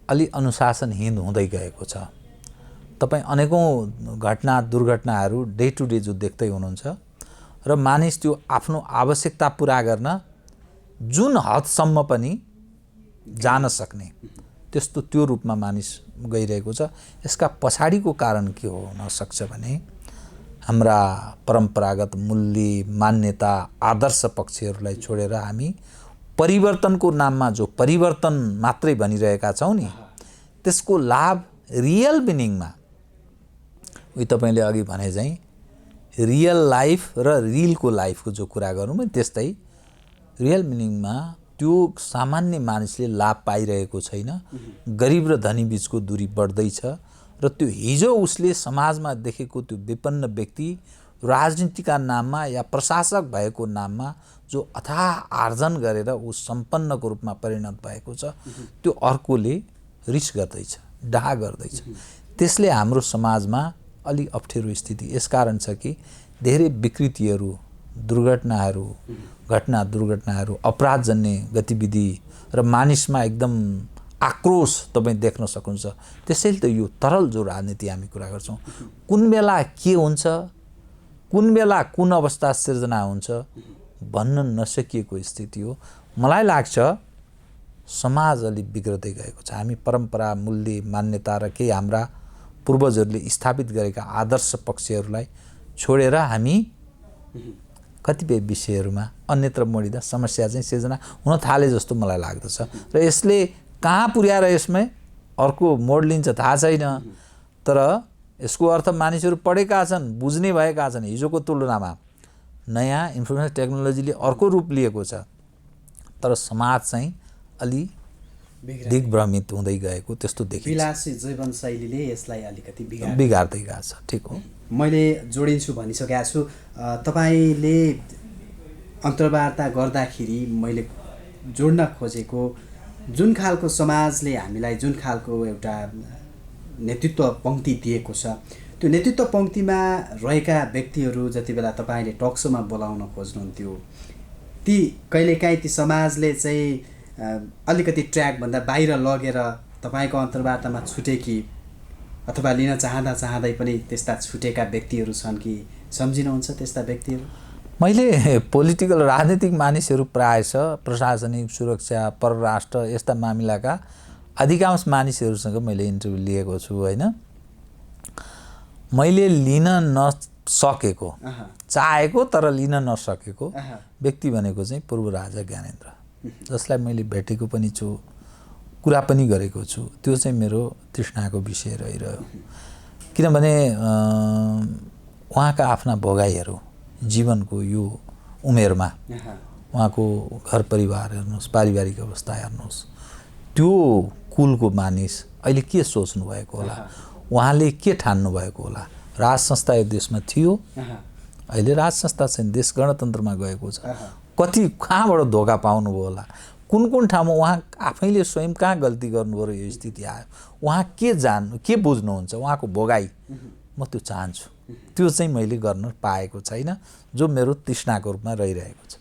अलि अनुशासनहीन हुँदै गएको छ। तपाईँ अनेकौँ घटना दुर्घटनाहरू डे टु डे जो देख्दै हुनुहुन्छ र मानिस त्यो आफ्नो आवश्यकता पुरा गर्न जुन हदसम्म पनि जान सक्ने त्यस्तो त्यो रूपमा मानिस गइरहेको छ। यसका पछाडिको कारण के हो हुन सक्छ भने हाम्रा परम्परागत मूल्य, मान्यता, आदर्श पक्षहरूलाई छोडेर हामी परिवर्तनको नाममा जो परिवर्तन मात्रै भनिरहेका छौँ नि, त्यसको लाभ रियल मिनिङमा, उही तपाईँले अघि भने चाहिँ रियल लाइफ र रिलको लाइफको जो कुरा गरौँ त्यस्तै रियल मिनिङमा त्यो सामान्य मानिसले लाभ पाइरहेको छैन। गरिब र धनी बीचको दूरी बढ्दैछ र त्यो हिजो उसले समाजमा देखेको त्यो विपन्न व्यक्ति राजनीतिका नाममा या प्रशासक भएको नाममा जो अथाह आर्जन गरेर ऊ सम्पन्नको रूपमा परिणत भएको छ, त्यो अर्कोले रिस गर्दैछ, डाह गर्दैछ। त्यसले हाम्रो समाजमा अलि अप्ठ्यारो स्थिति यसकारण छ कि धेरै विकृतिहरू, दुर्घटनाहरू, घटना दुर्घटनाहरू, अपराधजन्य गतिविधि र मानिसमा एकदम आक्रोश तपाईँ देख्न सक्नुहुन्छ। त्यसैले त यो तरल जो राजनीति हामी कुरा गर्छौँ, कुन बेला के हुन्छ, कुन बेला कुन अवस्था सिर्जना हुन्छ भन्न नसकिएको स्थिति हो। मलाई लाग्छ समाज अलि बिग्रदै गएको छ। हामी परम्परा, मूल्य, मान्यता र केही हाम्रा पूर्वजहरूले स्थापित गरेका आदर्श पक्षहरूलाई छोडेर हामी कतिपय विषयहरूमा अन्यत्र मोडिँदा समस्या चाहिँ सिर्जना हुन थाले जस्तो मलाई लाग्दछ। र यसले कहाँ पुर्याएर यसमै अर्को मोड लिन्छ थाहा छैन, तर यसको अर्थ मानिसहरू पढेका छन्, बुझ्ने भएका छन्। हिजोको तुलनामा नयाँ इन्फर्मेसन टेक्नोलोजीले अर्को रूप लिएको छ, तर समाज चाहिँ अलि दिग्भ्रमित हुँदै गएको त्यस्तो देखिन्छ। विलासी जीवनशैलीले यसलाई अलिकति बिगार्दै गएको छ। ठिक हो, मैले जोडिन्छु भनिसकेको छु। तपाईँले अन्तर्वार्ता गर्दाखेरि मैले जोड्न खोजेको जुन खालको समाजले हामीलाई जुन खालको एउटा नेतृत्व पङ्क्ति दिएको छ, त्यो नेतृत्व पङ्क्तिमा रहेका व्यक्तिहरू जति बेला तपाईँले टकसोमा बोलाउन खोज्नुहुन्थ्यो, ती कहिलेकाहीँ ती समाजले चाहिँ अलिकति ट्र्याकभन्दा बाहिर लगेर तपाईँको अन्तर्वार्तामा छुटे कि अथवा लिन चाहँदै पनि त्यस्ता छुटेका व्यक्तिहरू छन् कि सम्झिनुहुन्छ त्यस्ता व्यक्तिहरू? मैले पोलिटिकल राजनीतिक मानिसहरू प्रायः प्रशासनिक, सुरक्षा, परराष्ट्र यस्ता मामिलाका अधिकांश मानिसहरूसँग मैले इन्टरभ्यू लिएको छु। होइन, मैले लिन नसकेको, चाहेको तर लिन नसकेको व्यक्ति भनेको चाहिँ पूर्व राजा ज्ञानेन्द्र, जसलाई मैले भेटेको पनि छु, कुरा पनि गरेको छु। त्यो चाहिँ मेरो तृष्णाको विषय रहिरह्यो। किनभने उहाँका आफ्ना भोगाइहरू, जीवनको यो उमेरमा उहाँको घर परिवार हेर्नुहोस्, पारिवारिक अवस्था हेर्नुहोस्, त्यो कुलको मानिस अहिले के सोच्नु भएको होला, उहाँले के ठान्नु भएको होला। राज संस्था यो देशमा थियो, अहिले राज संस्था छैन, देश गणतन्त्रमा गएको छ। कति कहाँबाट धोका पाउनुभयो होला, कुन ठाउँमा उहाँ आफैले स्वयं कहाँ गल्ती गर्नुभयो यो स्थिति आयो, उहाँ के बुझ्नुहुन्छ, उहाँको भोगाई म त्यो चाहन्छु। त्यो चाहिँ मैले गर्न पाएको छैन, जो मेरो तृष्णाको रूपमा रहिरहेको छ।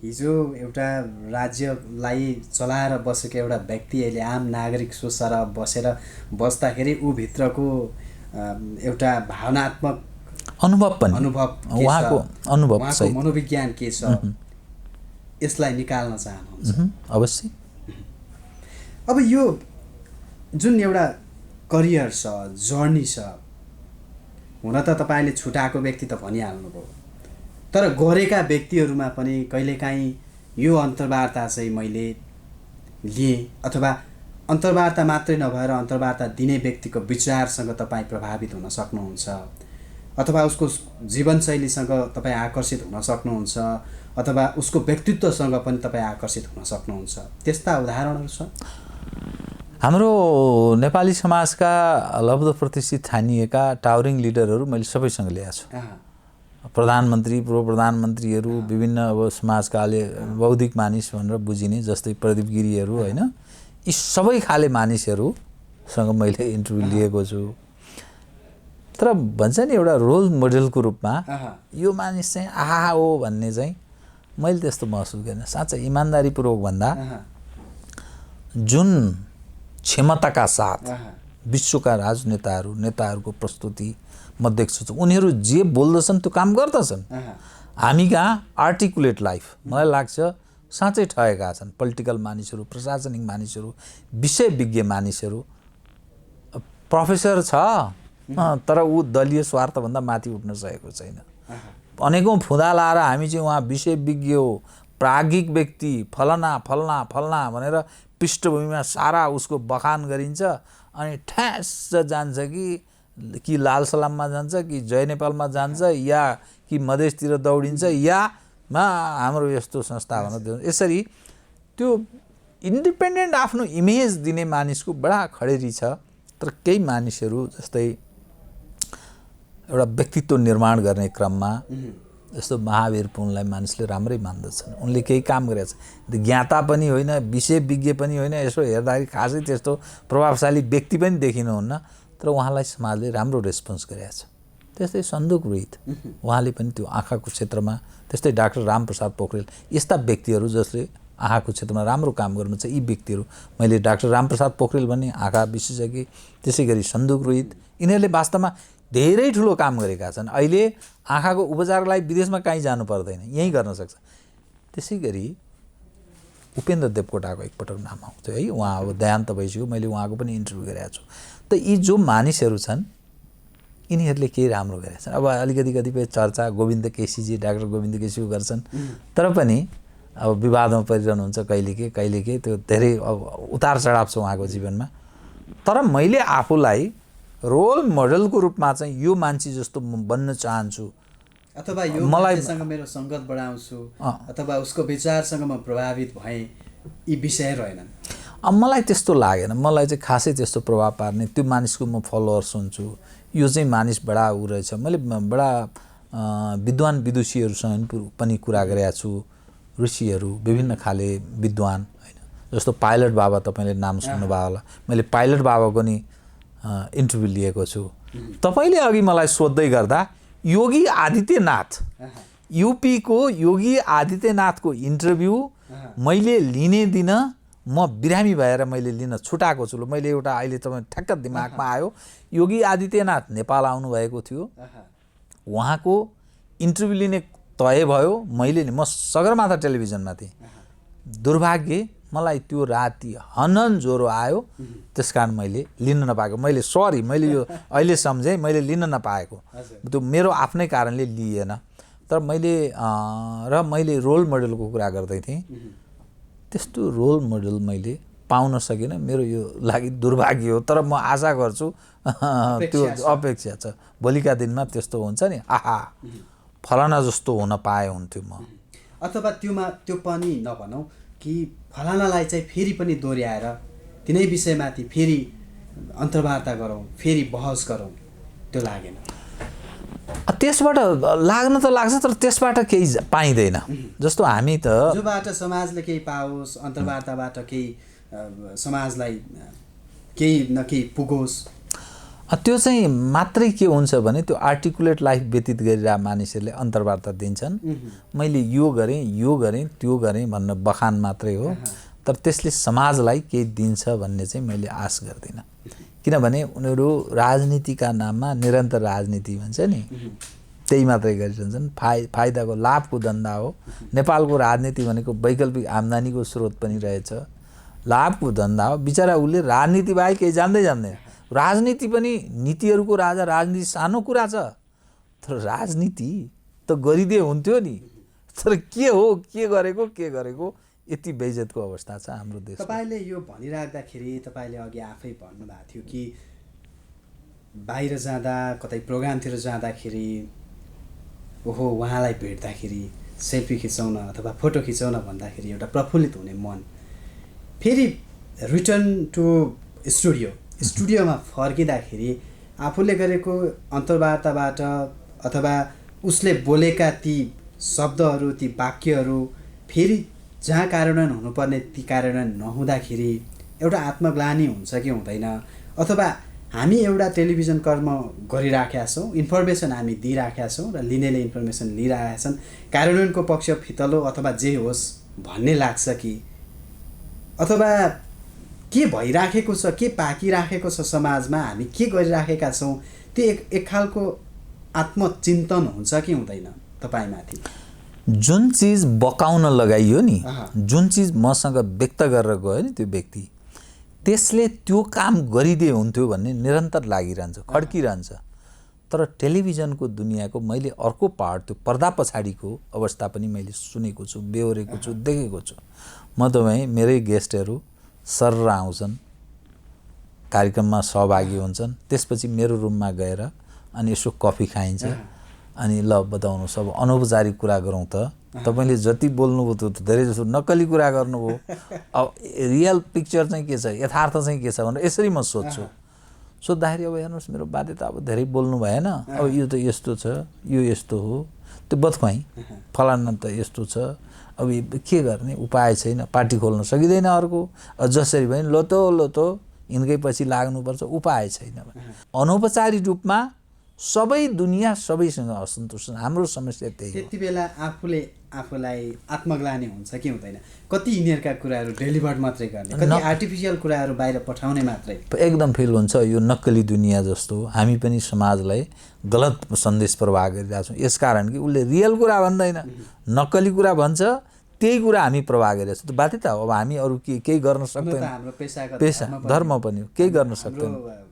हिजो एउटा राज्यलाई चलाएर बसेको एउटा व्यक्ति अहिले आम नागरिक सोचेर बस्दाखेरि ऊ भित्रको एउटा भावनात्मक अनुभव पनि उहाँको अनुभव मनोविज्ञान के छ यसलाई निकाल्न चाहनुहुन्छ? अवश्य। अब यो जुन एउटा करियर छ, जर्नी छ, हुन त तपाईँले छुटाएको व्यक्ति त भनिहाल्नुभयो, तर गरेका व्यक्तिहरूमा पनि कहिलेकाहीँ यो अन्तर्वार्ता चाहिँ मैले लिएँ, अथवा अन्तर्वार्ता मात्रै नभएर अन्तर्वार्ता दिने व्यक्तिको विचारसँग तपाईँ प्रभावित हुन सक्नुहुन्छ, अथवा उसको जीवनशैलीसँग तपाईँ आकर्षित हुन सक्नुहुन्छ, अथवा उसको व्यक्तित्वसँग पनि तपाईँ आकर्षित हुन सक्नुहुन्छ। त्यस्ता उदाहरणहरू छन्? हाम्रो नेपाली समाजका लब्ध प्रतिष्ठित ठानिएका टावरिङ लिडरहरू मैले सबैसँग ल्याएको छु। प्रधानमन्त्री, पूर्व प्रधानमन्त्रीहरू, विभिन्न अब समाजका बौद्धिक मानिस भनेर बुझिने जस्तै प्रदीप गिरीहरू, होइन, यी सबै खाले मानिसहरूसँग मैले इन्टरभ्यू लिएको छु। तर भन्छ नि एउटा रोल मोडेलको रूपमा यो मानिस चाहिँ आहा हो भन्ने चाहिँ मैले त्यस्तो महसुस गरेन। साँच्चै इमान्दारीपूर्वक भन्दा जुन क्षमताका साथ विश्वका नेताहरूको प्रस्तुति म देख्छु, उनीहरू जे बोल्दछन् त्यो काम गर्दछन्। हामी कहाँ आर्टिकुलेट लाइफ मलाई लाग्छ साँच्चै ठगेका छन्। पोलिटिकल मानिसहरू, प्रशासनिक मानिसहरू, विषय विज्ञ मानिसहरू। प्रोफेसर छ तर ऊ दलीय स्वार्थभन्दा माथि उठ्न सकेको छैन। अनेकौँ फुदा लाएर हामी चाहिँ उहाँ विषय विज्ञ हो, प्राज्ञिक व्यक्ति, फलना फलना फलना भनेर पृष्ठभूमिमा सारा उसको बखान गरिन्छ, अनि ठ्यास जान्छ कि लाल सलाममा जान्छ कि जय नेपालमा जान्छ या कि मधेसतिर दौडिन्छ या हाम्रो यस्तो संस्था भनेर यसरी त्यो इन्डिपेन्डेन्ट आफ्नो इमेज दिने मानिसको बडा खडेरी छ। तर केही मानिसहरू जस्तै एउटा व्यक्तित्व निर्माण गर्ने क्रममा जस्तो महावीर पुनलाई मानिसले राम्रै मान्दछन्। उनले केही काम गरेछ, ज्ञाता पनि होइन, विषय विज्ञ पनि होइन, यसो हेर्दाखेरि खासै त्यस्तो प्रभावशाली व्यक्ति पनि देखिनुहुन्न, तर उहाँलाई समाजले राम्रो रेस्पोन्स गरेछ। त्यस्तै सन्दुक रोहित, उहाँले पनि त्यो आँखाको क्षेत्रमा, त्यस्तै डाक्टर रामप्रसाद पोखरेल, यस्ता व्यक्तिहरू जसले आँखाको क्षेत्रमा राम्रो काम गर्नुहुन्छ, यी व्यक्तिहरू मैले डाक्टर रामप्रसाद पोखरेल भन्ने आँखा विशेषज्ञ, त्यसै गरी सन्दुक रोहित, यिनीहरूले वास्तवमा धेरै ठुलो काम गरेका छन्। अहिले आँखाको उपचारको लागि विदेशमा कहीँ जानु पर्दैन, यहीँ गर्न सक्छ। त्यसै गरी उपेन्द्र देवकोटाको एकपटक नाम आउँथ्यो है, उहाँ अब देहान्त भइसक्यो, मैले उहाँको पनि इन्टरभ्यू गरेको छु। त यी जो मानिसहरू छन् यिनीहरूले केही राम्रो गरेका छन्। अब अलिकति कतिपय चर्चा गोविन्द केसीजी, डाक्टर गोविन्द केसीको गर्छन्, तर पनि अब विवादमा परिरहनुहुन्छ कहिलेके त्यो धेरै उतार चढाव छ उहाँको जीवनमा। तर मैले आफूलाई रोल मोडलको रूपमा चाहिँ यो मान्छे जस्तो म बन्न चाहन्छु, अथवा यो मान्छेसँग मेरो सङ्गत बढाउँछु, अथवा उसको विचारसँग म प्रभावित भएँ, यी विषय रहेनन्। अब मलाई त्यस्तो लागेन। मलाई चाहिँ खासै त्यस्तो प्रभाव पार्ने त्यो मानिसको म फलोअर्स हुन्छु, यो चाहिँ मानिस बडा ऊ रहेछ। मैले बडा विद्वान विदुषीहरूसँग पनि कुरा गरेका छु, ऋषिहरू, विभिन्न खाले विद्वान, होइन, जस्तो पाइलट बाबा, तपाईँले नाम सुन्नुभयो होला, मैले पाइलट बाबाको नि इन्टरभ्यू लिएको छु। तपाईँले अघि मलाई सोध्दै गर्दा योगी आदित्यनाथ, युपीको योगी आदित्यनाथको इन्टरभ्यू मैले लिने दिन म बिरामी भएर मैले लिन छुटाएको छु। मैले एउटा अहिले तपाईँ ठ्याक्क दिमागमा आयो, योगी आदित्यनाथ नेपाल आउनुभएको थियो, उहाँको इन्टरभ्यू लिने तय भयो। म सगरमाथा टेलिभिजनमा थिएँ। दुर्भाग्य मलाई त्यो राति हनन ज्वरो आयो, त्यस कारण मैले लिन नपाएको। मैले यो अहिले सम्झेँ, मैले लिन नपाएको, त्यो मेरो आफ्नै कारणले लिएन। तर मैले रोल मोडलको कुरा गर्दै थिएँ, त्यस्तो रोल मोडल मैले पाउन सकिनँ। मेरो यो लागि दुर्भाग्य हो, तर म आशा गर्छु त्यो अपेक्षा छ भोलिका दिनमा त्यस्तो हुन्छ नि, आहा फलाना जस्तो हुन पाए हुन्थ्यो म। अथवा त्यो पनि नभनौँ कि फलानालाई चाहिँ फेरि पनि दोहोऱ्याएर तिनै विषयमाथि फेरि अन्तर्वार्ता गरौँ, फेरि बहस गरौँ, त्यो लागेन। त्यसबाट लाग्न त लाग्छ तर त्यसबाट केही पाइँदैन। जस्तो हामी त जोबाट समाजले केही पाओस्, अन्तर्वार्ताबाट केही समाजलाई केही न केही पुगोस्, त्यो चाहिँ मात्रै के हुन्छ भने त्यो आर्टिकुलेट लाइफ व्यतीत गरिरहेका मानिसहरूले अन्तर्वार्ता दिन्छन्। मैले यो गरेँ त्यो गरेँ भन्न बखान मात्रै हो, तर त्यसले समाजलाई केही दिन्छ भन्ने चाहिँ मैले आश गर्दिनँ। किनभने उनीहरू राजनीतिका नाममा निरन्तर राजनीति भन्छ नि, त्यही मात्रै गरिरहन्छन्। फाइदाको लाभको धन्दा हो। नेपालको राजनीति भनेको वैकल्पिक आम्दानीको स्रोत पनि रहेछ, लाभको धन्दा हो। बिचरा उसले राजनीति बाहेक केही जान्दैन। राजनीति पनि नीतिहरूको राजा, राजनीति सानो कुरा छ, तर राजनीति त गरिदिए हुन्थ्यो नि। तर के हो, के गरेको यति बेइज्जतको अवस्था छ हाम्रो देशमा। तपाईँले यो भनिराख्दाखेरि तपाईँले अघि आफै भन्नुभएको थियो कि बाहिर जाँदा, कतै प्रोग्रामतिर जाँदाखेरि ओहो उहाँलाई भेट्दाखेरि सेल्फी खिचाउन अथवा फोटो खिचाउन भन्दाखेरि एउटा प्रफुल्लित हुने मन, फेरि रिटर्न टु स्टुडियोमा फर्किँदाखेरि आफूले गरेको अन्तर्वार्ताबाट अथवा उसले बोलेका ती शब्दहरू, ती वाक्यहरू फेरि जहाँ कार्यान्वयन हुनुपर्ने ती कार्यान्वयन नहुँदाखेरि एउटा आत्मग्लानि हुन्छ कि हुँदैन? अथवा हामी एउटा टेलिभिजन कर्म गरिराखेका छौँ, इन्फर्मेसन हामी दिइराखेका छौँ र लिनेले इन्फर्मेसन लिइरहेका छन्, कार्यान्वयनको पक्ष फितलो अथवा जे होस् भन्ने लाग्छ कि, अथवा के भइराखेको छ, के पाकिराखेको छ समाजमा, हामी के गरिराखेका छौँ, त्यो एक खालको आत्मचिन्तन हुन्छ कि हुँदैन तपाईँमाथि? जुन चिज बकाउन लगाइयो नि, जुन चिज मसँग व्यक्त गरेर गयो नि त्यो व्यक्ति, त्यसले त्यो काम गरिदिए हुन्थ्यो भन्ने निरन्तर लागिरहन्छ, खड्किरहन्छ। तर टेलिभिजनको दुनियाँको मैले अर्को पार्ट, त्यो पर्दा पछाडिको अवस्था पनि मैले सुनेको छु, बेहोरेको छु, देखेको छु। म तपाईँ मेरै गेस्टहरू सर आउँछन्, कार्यक्रममा सहभागी हुन्छन्, त्यसपछि मेरो रुममा गएर अनि यसो कफी खाइन्छ, अनि ल बताउनुहोस् अब अनौपचारिक कुरा गरौँ त, तपाईँले जति बोल्नुभयो त्यो त धेरै जसो नक्कली कुरा गर्नुभयो, अब रियल पिक्चर चाहिँ के छ, यथार्थ चाहिँ के छ भनेर यसरी म सोध्छु। सोद्धाखेरि अब हेर्नुहोस् मेरो बाजे त अब धेरै बोल्नु भएन, अब यो त यस्तो छ, यो यस्तो हो, त्यो बदख्वाइ, फलाना त यस्तो छ, अब के गर्ने उपाय छैन, पार्टी खोल्न सकिँदैन अर्को, जसरी पनि लोतो यिनकै पछि लाग्नुपर्छ, उपाय छैन। अनौपचारिक रूपमा सबै दुनियाँ सबैसँग असन्तुष्ट, हाम्रो समस्या त्यही हो। त्यति बेला आफूलाई आत्मग्लानि हुन्छ कि हुँदैन? कति यिनीहरूका कुराहरू डेलिभर्ड मात्रै गर्ने, कति आर्टिफिसियल कुराहरू बाहिर पठाउने मात्रै? एकदम फिल हुन्छ यो नक्कली दुनियाँ जस्तो। हामी पनि समाजलाई गलत सन्देश प्रवाह गरिरहेका छौँ, यसकारण कि उसले रियल कुरा भन्दैन, नक्कली कुरा भन्छ, त्यही कुरा हामी प्रवाह गरिरहेको छौँ। बाध्य त अब हामी अरू केही गर्न सक्दैन, हाम्रो पेसा धर्म पनि केही गर्न सक्दैन।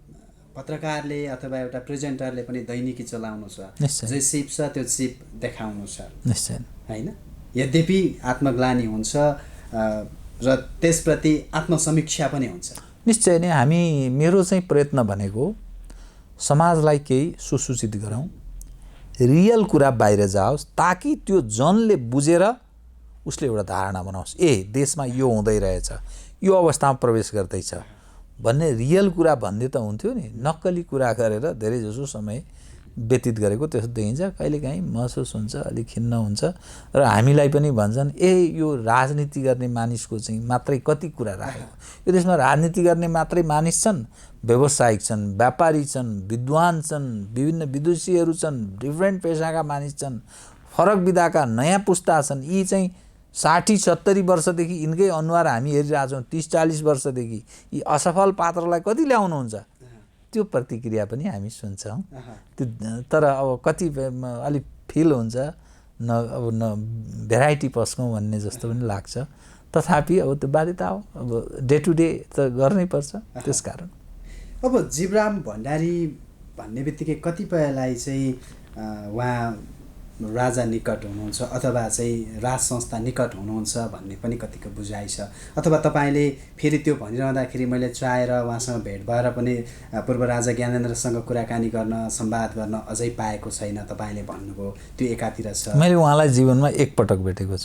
पत्रकारले अथवा एउटा प्रेजेन्टरले पनि दैनिकी चलाउनु छ, जे सिप छ त्यो सिप देखाउनु छ, निश्चय होइन? यद्यपि आत्मग्लानि हुन्छ र त्यसप्रति आत्मसमीक्षा पनि हुन्छ। निश्चय नै मेरो चाहिँ प्रयत्न भनेको समाजलाई केही सुसूचित गरौँ, रियल कुरा बाहिर जाओस्, ताकि त्यो जनले बुझेर उसले एउटा धारणा बनाओस्, देशमा यो हुँदै रहेछ, यो अवस्थामा प्रवेश गर्दैछ भन्ने रियल कुरा भन्ने त हुन्थ्यो नि। नक्कली कुरा गरेर धेरै जसो समय व्यतीत गरेको त्यस्तो देखिन्छ, कहिलेकाहीँ महसुस हुन्छ, अलिक खिन्न हुन्छ। र हामीलाई पनि भन्छन् यो राजनीति गर्ने मानिसको चाहिँ मात्रै कति कुरा राखेको, यो देशमा राजनीति गर्ने मात्रै मानिस छन्, व्यवसायिक छन्, व्यापारी छन्, विद्वान छन्, विभिन्न विदुषीहरू छन्, डिफ्रेन्ट पेसाका मानिस छन्, फरक विधाका नयाँ पुस्ता छन्। यी चाहिँ 60-70 वर्षदेखि यिनकै अनुहार हामी हेरिरहेछौँ, 30-40 वर्षदेखि यी असफल पात्रलाई कति ल्याउनुहुन्छ, त्यो प्रतिक्रिया पनि हामी सुन्छौँ। तर अब कति अलिक फिल हुन्छ, न भेराइटी पस्कौँ भन्ने जस्तो पनि लाग्छ। तथापि अब त्यो बाध्यता हो, अब डे टु डे त गर्नै पर्छ। त्यसकारण अब जीवराम भण्डारी भन्ने बित्तिकै कतिपयलाई चाहिँ उहाँ राजा निकट हुनुहुन्छ अथवा चाहिँ राज संस्था निकट हुनुहुन्छ भन्ने पनि कतिको बुझाइ छ। अथवा तपाईँले फेरि त्यो भनिरहँदाखेरि मैले चाहेर उहाँसँग भेट भएर पनि पूर्व राजा ज्ञानेन्द्रसँग कुराकानी गर्न, संवाद गर्न अझै पाएको छैन, तपाईँले भन्नुभयो, त्यो एकातिर छ। मैले उहाँलाई जीवनमा एकपटक भेटेको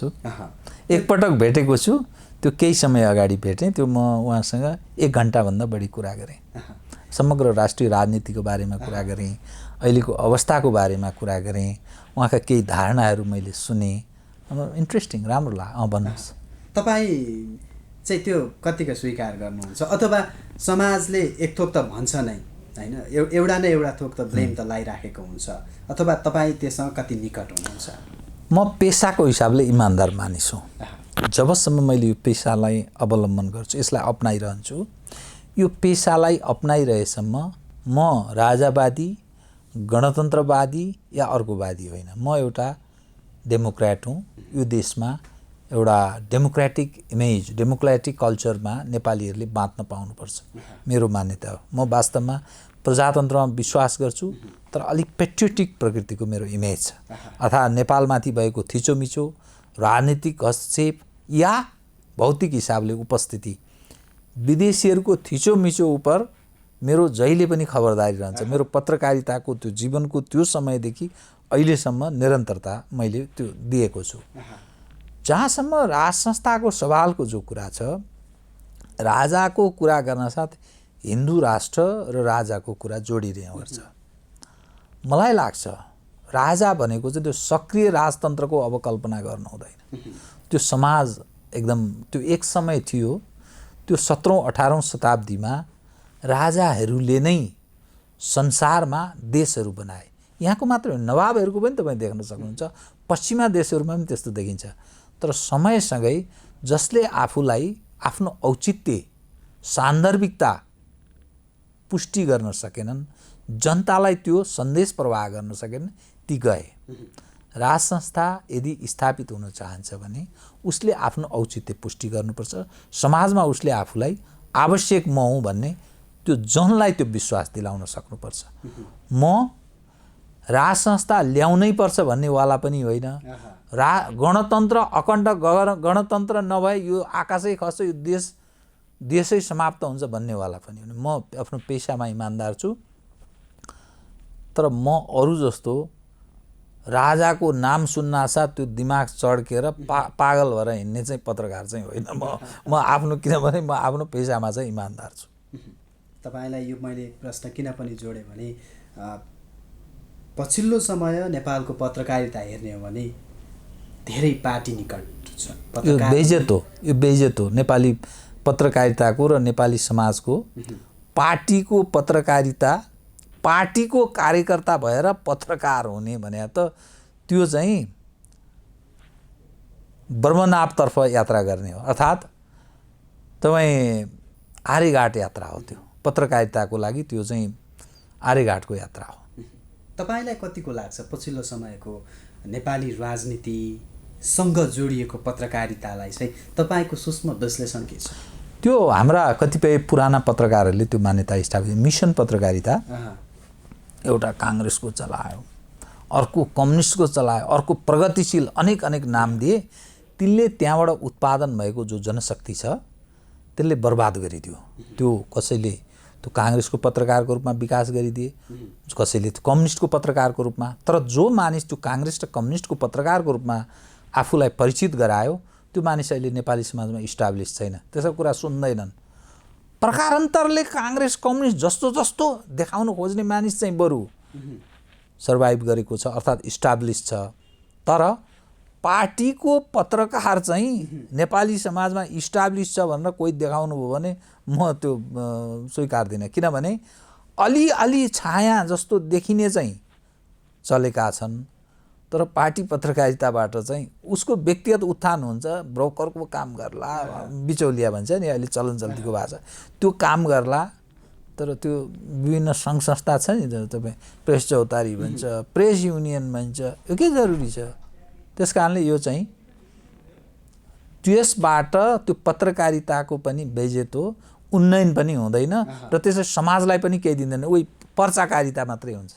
छु, त्यो केही समय अगाडि भेटेँ। त्यो म उहाँसँग 1 घन्टाभन्दा बढी कुरा गरेँ, समग्र राष्ट्रिय राजनीतिको बारेमा कुरा गरेँ, अहिलेको अवस्थाको बारेमा कुरा गरेँ, उहाँका केही धारणाहरू मैले सुने। इन्ट्रेस्टिङ, राम्रो लाग्यो। भन्नुहोस्, तपाईँ चाहिँ त्यो कतिको स्वीकार गर्नुहुन्छ, अथवा समाजले एक थोक त भन्छ नै होइन, एउटा न एउटा थोक त ब्लेम त लगाइराखेको हुन्छ, अथवा तपाईँ त्यससँग कति निकट हुनुहुन्छ? म पेसाको हिसाबले इमान्दार मानिस हुँ। जबसम्म मैले यो पेसालाई अवलम्बन गर्छु, यसलाई अपनाइरहन्छु, यो पेसालाई अपनाइरहेसम्म म राजावादी, गणतन्त्रवादी या अर्कोवादी होइन। म एउटा डेमोक्रेट हुँ। यो देशमा एउटा डेमोक्रेटिक इमेज, डेमोक्रेटिक कल्चरमा नेपालीहरूले बाँच्न पाउनुपर्छ, मेरो मान्यता हो। म वास्तवमा प्रजातन्त्रमा विश्वास गर्छु, तर अलिक पेट्रियोटिक प्रकृतिको मेरो इमेज छ। अर्थात् नेपालमाथि भएको थिचोमिचो, राजनीतिक हस्तक्षेप या भौतिक हिसाबले उपस्थिति, विदेशीहरूको थिचोमिचो उप मेरो जहिले पनि खबरदारी रहन्छ। मेरो पत्रकारिताको त्यो जीवनको त्यो समयदेखि अहिलेसम्म निरन्तरता मैले त्यो दिएको छु। जहाँसम्म राज संस्थाको सवालको जो कुरा छ, राजाको कुरा गर्न साथ हिन्दू राष्ट्र र राजाको कुरा जोडिने गर्छ। मलाई लाग्छ राजा भनेको चाहिँ त्यो सक्रिय राजतन्त्रको अवकल्पना गर्नु हुँदैन। त्यो समाज एकदम त्यो एक समय थियो, त्यो 17औं 18औं शताब्दीमा राजाहरूले नै संसारमा देशहरू बनाए। यहाँको मात्र नवाबहरूको पनि तपाईँ देख्न सक्नुहुन्छ, पश्चिमा देशहरूमा पनि त्यस्तो देखिन्छ। तर समयसँगै जसले आफूलाई आफ्नो औचित्य, सान्दर्भिकता पुष्टि गर्न सकेनन्, जनतालाई त्यो सन्देश प्रवाह गर्न सकेनन्, ती गए। राज संस्था यदि स्थापित हुन चाहन्छ भने उसले आफ्नो औचित्य पुष्टि गर्नुपर्छ। समाजमा उसले आफूलाई आवश्यक म हुँ भन्ने त्यो जनलाई त्यो विश्वास दिलाउन सक्नुपर्छ। म राज संस्था ल्याउनै पर्छ भन्नेवाला पनि होइन। गणतन्त्र, अखण्ड गणतन्त्र नभए यो आकाशै खस्छ, यो देशै समाप्त हुन्छ भन्नेवाला पनि होइन। म आफ्नो पेसामा इमान्दार छु, तर म अरू जस्तो राजाको नाम सुन्नासाथ त्यो दिमाग चड्केर पागल भएर हिँड्ने चाहिँ पत्रकार चाहिँ होइन। म आफ्नो, किनभने म आफ्नो पेसामा चाहिँ इमान्दार छु। तपाईँलाई यो मैले प्रश्न किन पनि जोडेँ भने पछिल्लो समय नेपालको पत्रकारिता हेर्ने हो भने धेरै पार्टी निकट छ। यो बेइज्जत हो नेपाली पत्रकारिताको र नेपाली समाजको। पार्टीको पत्रकारिता, पार्टीको कार्यकर्ता भएर पत्रकार हुने भने त त्यो चाहिँ ब्रह्मनाभतर्फ यात्रा गर्ने हो। अर्थात् तपाईँ आर्यघाट यात्रा हो त्यो। पत्रकारिताको लागि त्यो चाहिँ आर्यघाटको यात्रा हो। तपाईँलाई कतिको लाग्छ पछिल्लो समयको नेपाली राजनीतिसँग जोडिएको पत्रकारितालाई चाहिँ तपाईँको सूक्ष्म विश्लेषण के छ? त्यो हाम्रा कतिपय पुराना पत्रकारहरूले त्यो मान्यता स्थापित, मिसन पत्रकारिता एउटा काङ्ग्रेसको चलायो, अर्को कम्युनिस्टको चलायो, अर्को प्रगतिशील, अनेक नाम दिए। तिनले त्यहाँबाट उत्पादन भएको जो जनशक्ति छ त्यसले बर्बाद गरिदियो। त्यो कसैले त्यो काङ्ग्रेसको पत्रकारको रूपमा विकास गरिदिए, कसैले कम्युनिस्टको पत्रकारको रूपमा। तर जो मानिस त्यो काङ्ग्रेस र कम्युनिस्टको पत्रकारको रूपमा आफूलाई परिचित गरायो, त्यो मानिस अहिले नेपाली समाजमा इस्टाब्लिस छैन, त्यसको कुरा सुन्दैनन्। प्रकारान्तरले काङ्ग्रेस कम्युनिस्ट जस्तो देखाउन खोज्ने मानिस चाहिँ बरु सर्भाइभ गरेको छ, अर्थात् इस्टाब्लिस छ। तर पार्टीको पत्रकार चाहिँ नेपाली समाजमा इस्टाब्लिस छ भनेर कोही देखाउनु भयो भने म त्यो स्वीकार्दिनँ। किनभने अलि छाया जस्तो देखिने चाहिँ चलेका छन्, तर पार्टी पत्रकारिताबाट चाहिँ उसको व्यक्तिगत उत्थान हुन्छ। ब्रोकरको काम गर्ला, बिचौलिया भन्छ नि अहिले चलन चल्तीको भाषा, त्यो काम गर्ला। तर त्यो विभिन्न सङ्घ संस्था छ नि, तपाईँ प्रेस चौतारी भन्छ, प्रेस युनियन भन्छ, यो के जरुरी छ? त्यस कारणले यो चाहिँ त्यसबाट त्यो पत्रकारिताको पनि बेइज्जत हो, उन्नयन पनि हुँदैन र त्यसले समाजलाई पनि केही दिँदैन। उही पर्चाकारिता मात्रै हुन्छ।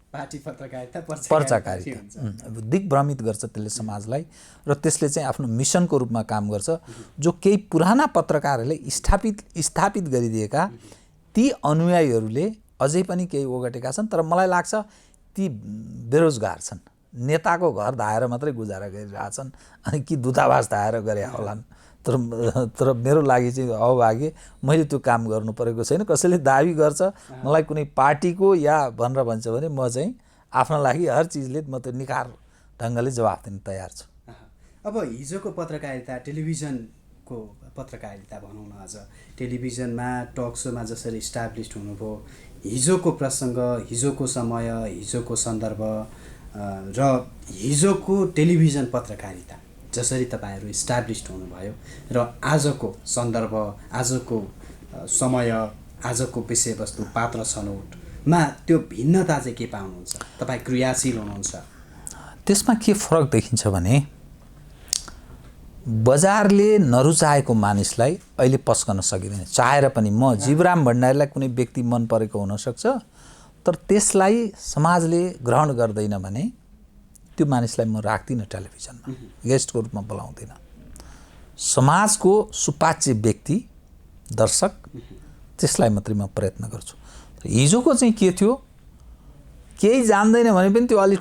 पार्टी पत्रकारिता पर्चाकारिता दिग्भ्रमित गर्छ त्यसले समाजलाई, र त्यसले चाहिँ आफ्नो मिसनको रूपमा काम गर्छ। जो केही पुराना पत्रकारहरूले स्थापित गरिदिएका ती अनुयायीहरूले अझै पनि केही ओगटेका छन्। तर मलाई लाग्छ ती बेरोजगार छन्, नेताको घर धाएर मात्रै गुजारा गरिरहेछन् अनि कि दूतावास धाएर गरे होलान्। तर मेरो लागि चाहिँ अभागे मैले त्यो काम गर्नु परेको छैन। कसैले दाबी गर्छ मलाई कुनै पार्टीको या भनेर भन्छ भने म चाहिँ आफ्नो लागि हर चिजले म त्यो निखार ढङ्गले जवाफ दिन तयार छु। अब हिजोको पत्रकारिता, टेलिभिजनको पत्रकारिता भनौँ न, अझ टेलिभिजनमा टक सोमा जसरी इस्टाब्लिस्ड हुनुभयो, हिजोको प्रसङ्ग, हिजोको समय, हिजोको सन्दर्भ र हिजोको टेलिभिजन पत्रकारिता जसरी तपाईँहरू इस्टाब्लिस्ड हुनुभयो र आजको सन्दर्भ, आजको समय, आजको विषयवस्तु, पात्र छनौटमा त्यो भिन्नता चाहिँ के पाउनुहुन्छ? तपाईँ क्रियाशील हुनुहुन्छ, त्यसमा के फरक देखिन्छ भने बजारले नरुचाएको मानिसलाई अहिले पस्कन सकिँदैन। चाहेर पनि म जीवराम भण्डारीलाई कुनै व्यक्ति मन परेको हुनसक्छ, तर त्यसलाई समाजले ग्रहण गर्दैन भने त्यो मानिसलाई म राख्दिनँ टेलिभिजनमा, गेस्टको रूपमा बोलाउँदिनँ। समाजको सुपाच्य व्यक्ति, दर्शक, त्यसलाई मात्रै म प्रयत्न गर्छु। हिजोको चाहिँ के थियो, केही जान्दैन भने पनि त्यो अलि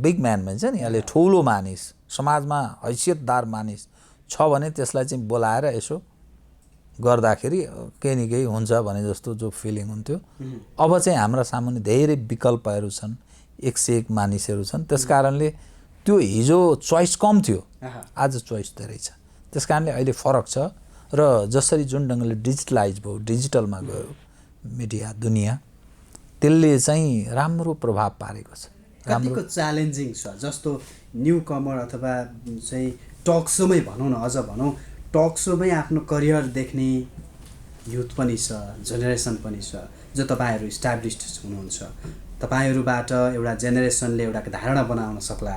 बिग म्यान भन्छ नि, अलि ठुलो मानिस, समाजमा हैसियतदार मानिस छ भने त्यसलाई चाहिँ बोलाएर यसो गर्दाखेरि केही न केही हुन्छ भने जस्तो जो फिलिङ हुन्थ्यो। अब चाहिँ हाम्रा सामुन्ने धेरै विकल्पहरू छन्, 101 मानिसहरू छन्। त्यस कारणले त्यो हिजो चोइस कम थियो, आज चोइस धेरै छ। त्यस कारणले अहिले फरक छ र जसरी जुन ढङ्गले डिजिटलाइज भयो, डिजिटलमा गयो मिडिया दुनियाँ, त्यसले चाहिँ राम्रो प्रभाव पारेको छ। कतिको च्यालेन्जिङ छ? जस्तो न्यू कमर अथवा चाहिँ टक सोमै भनौँ न, अझ भनौँ टक सोमै आफ्नो करियर देख्ने युथ पनि छ, जेनेरेसन पनि छ, जो तपाईँहरू इस्टाब्लिस्ड हुनुहुन्छ। तपाईँहरूबाट एउटा जेनेरेसनले एउटा धारणा बनाउन सक्ला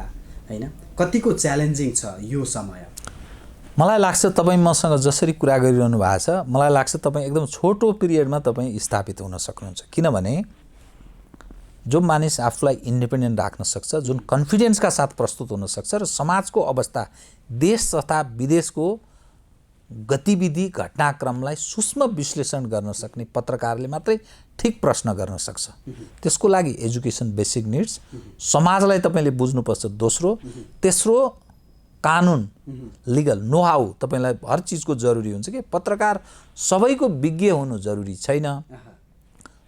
होइन? कतिको च्यालेन्जिङ छ यो समय? मलाई लाग्छ तपाईँ मसँग जसरी कुरा गरिरहनु भएको छ, मलाई लाग्छ तपाईँ एकदम छोटो पिरियडमा तपाईँ स्थापित हुन सक्नुहुन्छ। किनभने जो मानिस आफूलाई इन्डिपेन्डेन्ट राख्न सक्छ, जुन कन्फिडेन्सका साथ प्रस्तुत हुन सक्छ र समाजको अवस्था, देश तथा विदेशको गतिविधि, घटनाक्रमलाई सूक्ष्म विश्लेषण गर्न सक्ने पत्रकारले मात्रै ठिक प्रश्न गर्न सक्छ। त्यसको लागि एजुकेसन बेसिक निड्स, समाजलाई तपाईँले बुझ्नुपर्छ दोस्रो, तेस्रो कानुन, लिगल नो हाउ तपाईँलाई हर चिजको जरुरी हुन्छ कि पत्रकार सबैको विज्ञ हुनु जरुरी छैन।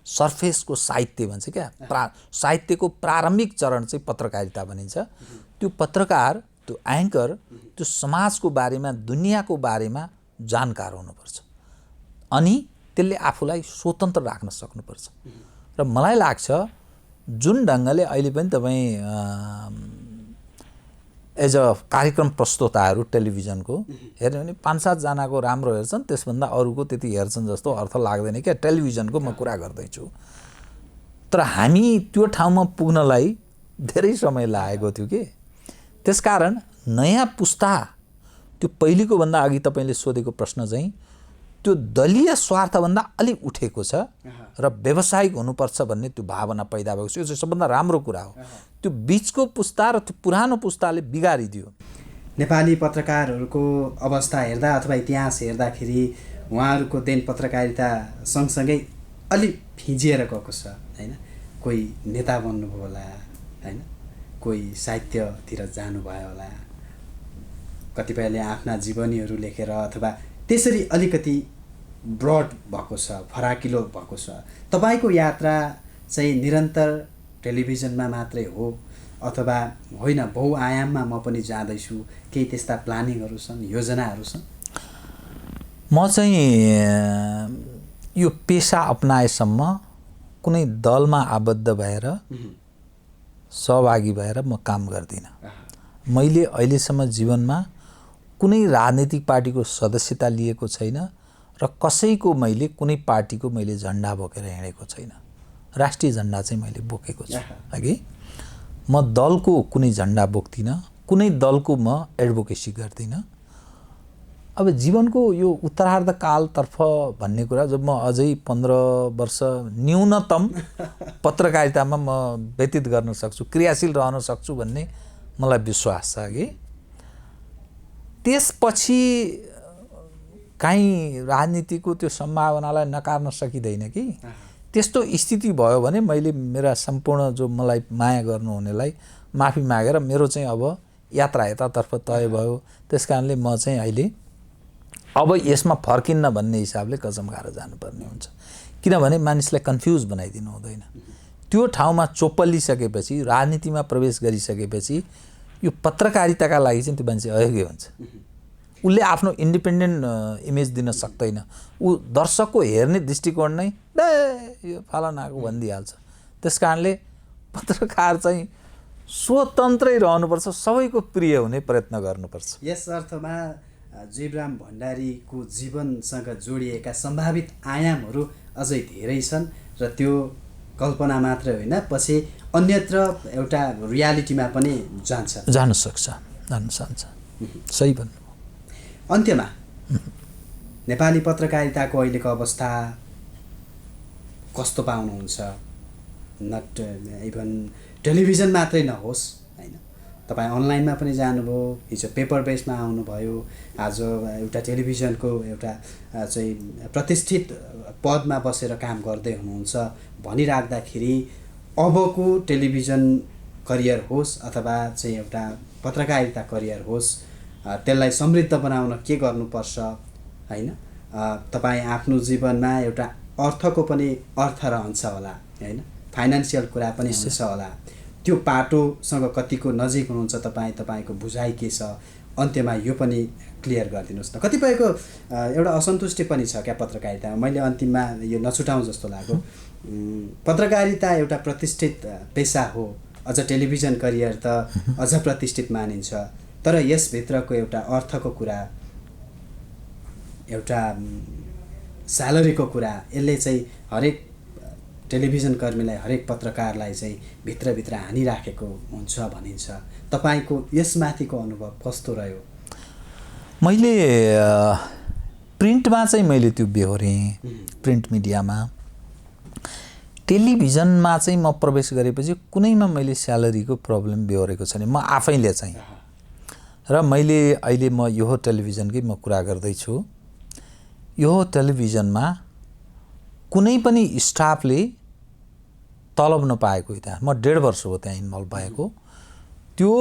सर्फेसको साहित्य भन्छ क्या, साहित्यको प्रारम्भिक चरण चाहिँ पत्रकारिता भनिन्छ। त्यो पत्रकार, त्यो एङ्कर, त्यो समाजको बारेमा, दुनियाँको बारेमा जानकार हुनुपर्छ अनि त्यसले आफूलाई स्वतन्त्र राख्न सक्नुपर्छ। र मलाई लाग्छ जुन ढङ्गले अहिले पनि तपाईँ एज अ कार्यक्रम प्रस्तुताहरू टेलिभिजनको हेर्ने भने 5-7 जनाको राम्रो हेर्छन्, त्यसभन्दा अरूको त्यति हेर्छन् जस्तो अर्थ लाग्दैन क्या। टेलिभिजनको म कुरा गर्दैछु, तर हामी त्यो ठाउँमा पुग्नलाई धेरै समय लागेको थियो कि। त्यसकारण नयाँ पुस्ता, त्यो पहिलेको भन्दा अघि तपाईँले सोधेको प्रश्न चाहिँ त्यो दलीय स्वार्थभन्दा अलिक उठेको छ र व्यावसायिक हुनुपर्छ भन्ने त्यो भावना पैदा भएको छ। यो चाहिँ सबभन्दा राम्रो कुरा हो। त्यो बिचको पुस्ता र त्यो पुरानो पुस्ताले बिगारिदियो। नेपाली पत्रकारहरूको अवस्था हेर्दा अथवा इतिहास हेर्दाखेरि उहाँहरूको देन पत्रकारिता सँगसँगै अलि फिजिएर गएको छ होइन? कोही नेता बन्नुभयो होला होइन, कोही साहित्यतिर जानुभयो होला, कतिपयले आफ्ना जीवनीहरू लेखेर अथवा त्यसरी अलिकति ब्रड भएको छ, फराकिलो भएको छ। तपाईँको यात्रा चाहिँ निरन्तर टेलिभिजनमा मात्रै हो अथवा होइन, बहुआयाममा म पनि जाँदैछु, केही त्यस्ता प्लानिङहरू छन्, योजनाहरू छन्? म चाहिँ यो पेसा अपनाएसम्म कुनै दलमा आबद्ध भएर सहभागी भएर म काम गर्दिनँ। मैले अहिलेसम्म जीवनमा कुनै राजनीतिक पार्टीको सदस्यता लिएको छैन र कसैको मैले कुनै पार्टीको मैले झन्डा बोकेर हिँडेको छैन। राष्ट्रिय झन्डा चाहिँ मैले बोकेको छु अघि। म दलको कुनै झन्डा बोक्दिनँ, कुनै दलको म एडभोकेसी गर्दिनँ। अब जीवनको यो उत्तरार्ध कालतर्फ भन्ने कुरा, जब म अझै 15 वर्ष न्यूनतम पत्रकारितामा म व्यतीत गर्न सक्छु, क्रियाशील रहन सक्छु भन्ने मलाई विश्वास छ कि त्यसपछि काहीँ राजनीतिको त्यो सम्भावनालाई नकार्न सकिँदैन कि। त्यस्तो स्थिति भयो भने मैले मेरा सम्पूर्ण जो मलाई माया गर्नुहुनेलाई माफी मागेर मेरो चाहिँ अब यात्रा यतातर्फ तय भयो। त्यस कारणले म चाहिँ अहिले अब यसमा फर्किन्न भन्ने हिसाबले कसम खाएर जानुपर्ने हुन्छ, किनभने मानिसलाई कन्फ्युज बनाइदिनु हुँदैन। त्यो ठाउँमा चोपलिसकेपछि, राजनीतिमा प्रवेश गरिसकेपछि यो पत्रकारिताका लागि चाहिँ त्यो मान्छे अयोग्य हुन्छ। उसले आफ्नो इन्डिपेन्डेन्ट इमेज दिन सक्दैन। ऊ दर्शकको हेर्ने दृष्टिकोण नै यो फलानाको भनिदिइहाल्छ। त्यस कारणले पत्रकार चाहिँ स्वतन्त्रै रहनुपर्छ, सबैको प्रिय हुने प्रयत्न गर्नुपर्छ। यस अर्थमा जीवराम भण्डारीको जीवनसँग जोडिएका सम्भावित आयामहरू अझै धेरै छन् र त्यो कल्पना मात्रै होइन, पछि अन्यत्र एउटा रियालिटीमा पनि जान सक्छ। सही भन्नु। अन्त्यमा नेपाली पत्रकारिताको अहिलेको अवस्था कस्तो पाउनुहुन्छ? नट इभन टेलिभिजन मात्रै नहोस् होइन, तपाईँ अनलाइनमा पनि जानुभयो, हिजो पेपर बेसमा आउनुभयो, आज एउटा टेलिभिजनको एउटा चाहिँ प्रतिष्ठित पदमा बसेर काम गर्दै हुनुहुन्छ भनिराख्दाखेरि अबको टेलिभिजन करियर होस् अथवा चाहिँ एउटा पत्रकारिता करियर होस्, त्यसलाई समृद्ध बनाउन के गर्नुपर्छ होइन? तपाईँ आफ्नो जीवनमा एउटा अर्थको पनि अर्थ रहन्छ होला होइन, फाइनेन्सियल कुरा पनि हुन्छ होला, त्यो पाटोसँग कतिको नजिक हुनुहुन्छ तपाईँ, तपाईँको बुझाइ के छ? अन्त्यमा यो पनि क्लियर गरिदिनुहोस् न। कतिपयको एउटा असन्तुष्टि पनि छ क्या पत्रकारितामा। मैले अन्तिममा यो नछुटाउँ जस्तो लाग्यो। पत्रकारिता एउटा प्रतिष्ठित पेसा हो, अझ टेलिभिजन करियर त अझ प्रतिष्ठित मानिन्छ, तर यसभित्रको एउटा अर्थको कुरा, एउटा स्यालेरीको कुरा, यसले चाहिँ हरेक टेलिभिजन कर्मीलाई, हरेक पत्रकारलाई चाहिँ भित्रभित्र हानिराखेको हुन्छ भनिन्छ। तपाईँको यसमाथिको अनुभव कस्तो रह्यो? मैले प्रिन्टमा चाहिँ मैले त्यो बेहोरेँ, प्रिन्ट मिडियामा। टेलिभिजनमा चाहिँ म प्रवेश गरेपछि कुनैमा मैले स्यालेरीको प्रब्लम बेहोरेको छैन, म आफैले चाहिँ। र मैले अहिले म यो टेलिभिजनकै म कुरा गर्दैछु। यो टेलिभिजनमा कुनै पनि स्टाफले तलब नपाएको त्यहाँ, म 1.5 वर्ष हो त्यहाँ इन्भल्भ भएको। त्यो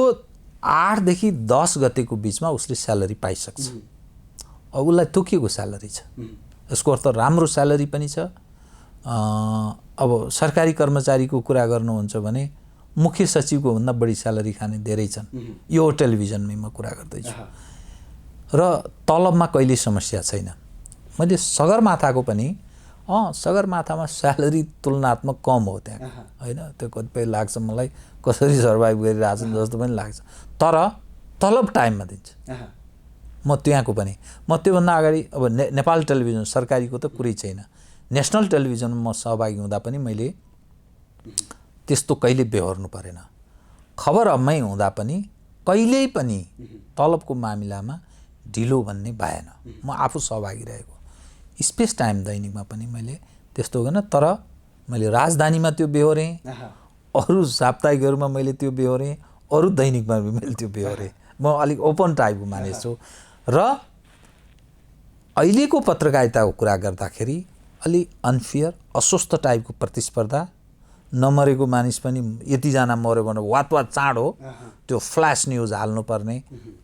8 देखि 10 गतेको बिचमा उसले स्यालेरी पाइसक्छ। अब उसलाई तोकिएको स्यालेरी छ, यसको अर्थ राम्रो स्यालेरी पनि छ। अब सरकारी कर्मचारीको कुरा गर्नुहुन्छ भने मुख्य सचिवको भन्दा बढी स्यालेरी खाने धेरै छन्। यो टेलिभिजनमै म कुरा गर्दैछु। र तलबमा कहिले समस्या छैन। मैले सगरमाथाको पनि सगरमाथामा स्यालेरी तुलनात्मक कम हो त्यहाँ होइन, त्यो कतिपय लाग्छ मलाई कसरी सर्भाइभ गरिरहेछन् जस्तो पनि लाग्छ, तर तलब टाइममा दिन्छ। म त्यहाँको पनि, म त्योभन्दा अगाडि अब नेपाल टेलिभिजन सरकारीको त कुरै छैन, नेसनल टेलिभिजनमा म सहभागी हुँदा पनि मैले त्यस्तो कहिले बेहोर्नु परेन। खबर हबमै हुँदा पनि कहिल्यै पनि तलबको मामिलामा ढिलो भन्ने भएन। म आफू सहभागी रहेको। स्पेस टाइम दैनिकमा पनि मैले त्यस्तो गरेन, तर मैले राजधानीमा त्यो बेहोरेँ, अरू साप्ताहिकहरूमा मैले त्यो बेहोरेँ, अरू दैनिकमा मैले त्यो बेहोरेँ। म अलिक ओपन टाइपको मानिस छु। र अहिलेको पत्रकारिताको कुरा गर्दाखेरि अलि अनफेयर, अस्वस्थ टाइपको प्रतिस्पर्धा, नमरेको मानिस पनि यतिजना मऱ्यो भने वात चाँड हो, त्यो फ्ल्यास न्युज हाल्नुपर्ने,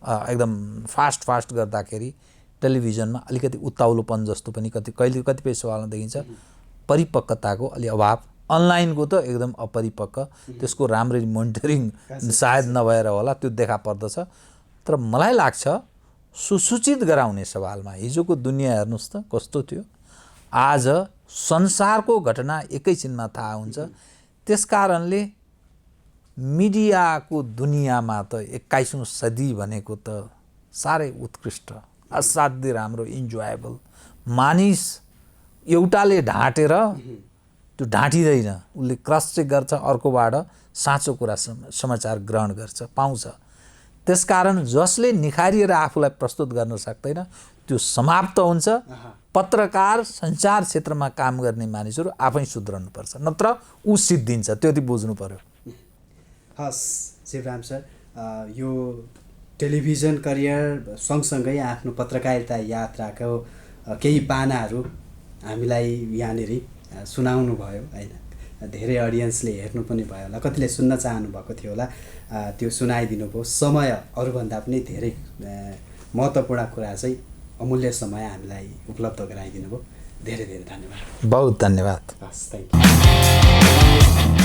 एकदम फास्ट गर्दाखेरि टेलिभिजनमा अलिकति उत्ताउलोपन जस्तो पनि कतिपय सवालमा देखिन्छ। परिपक्वताको अलि अभाव, अनलाइनको त एकदम अपरिपक्व, त्यसको राम्ररी मोनिटरिङ सायद नभएर होला, त्यो देखा पर्दछ। तर मलाई लाग्छ सुसूचित गराउने सवालमा हिजोको दुनियाँ हेर्नुहोस् त कस्तो थियो, आज संसारको घटना एकैछिनमा थाहा हुन्छ। त्यसकारणले मिडियाको दुनियाँमा त 21औं सदी भनेको त साह्रै उत्कृष्ट, असाध्यै राम्रो, इन्जोयबल। मानिस एउटाले ढाँटेर त्यो ढाँटिँदैन, उसले क्रस चेक गर्छ, अर्कोबाट साँचो कुरा समाचार ग्रहण गर्छ, पाउँछ। त्यसकारण जसले निखारिएर आफूलाई प्रस्तुत गर्न सक्दैन त्यो समाप्त हुन्छ। पत्रकार सञ्चार क्षेत्रमा काम गर्ने मानिसहरू आफै सुध्रनुपर्छ, नत्र ऊ सिद्धिन्छ, त्यति बुझ्नु पर्यो। हस् शिवराम सर, यो टेलिभिजन करियर सँगसँगै आफ्नो पत्रकारिता यात्राको केही पानाहरू हामीलाई यहाँनिर सुनाउनु भयो होइन। धेरै अडियन्सले हेर्नु पनि भयो होला, कतिले सुन्न चाहनु भएको थियो होला, त्यो सुनाइदिनु भयो। समय अरूभन्दा पनि धेरै महत्त्वपूर्ण कुरा चाहिँ अमूल्य समय हामीलाई उपलब्ध गराइदिनु भयो। धेरै धेरै धन्यवाद। बहुत धन्यवाद। हस्, थ्याङ्क यू।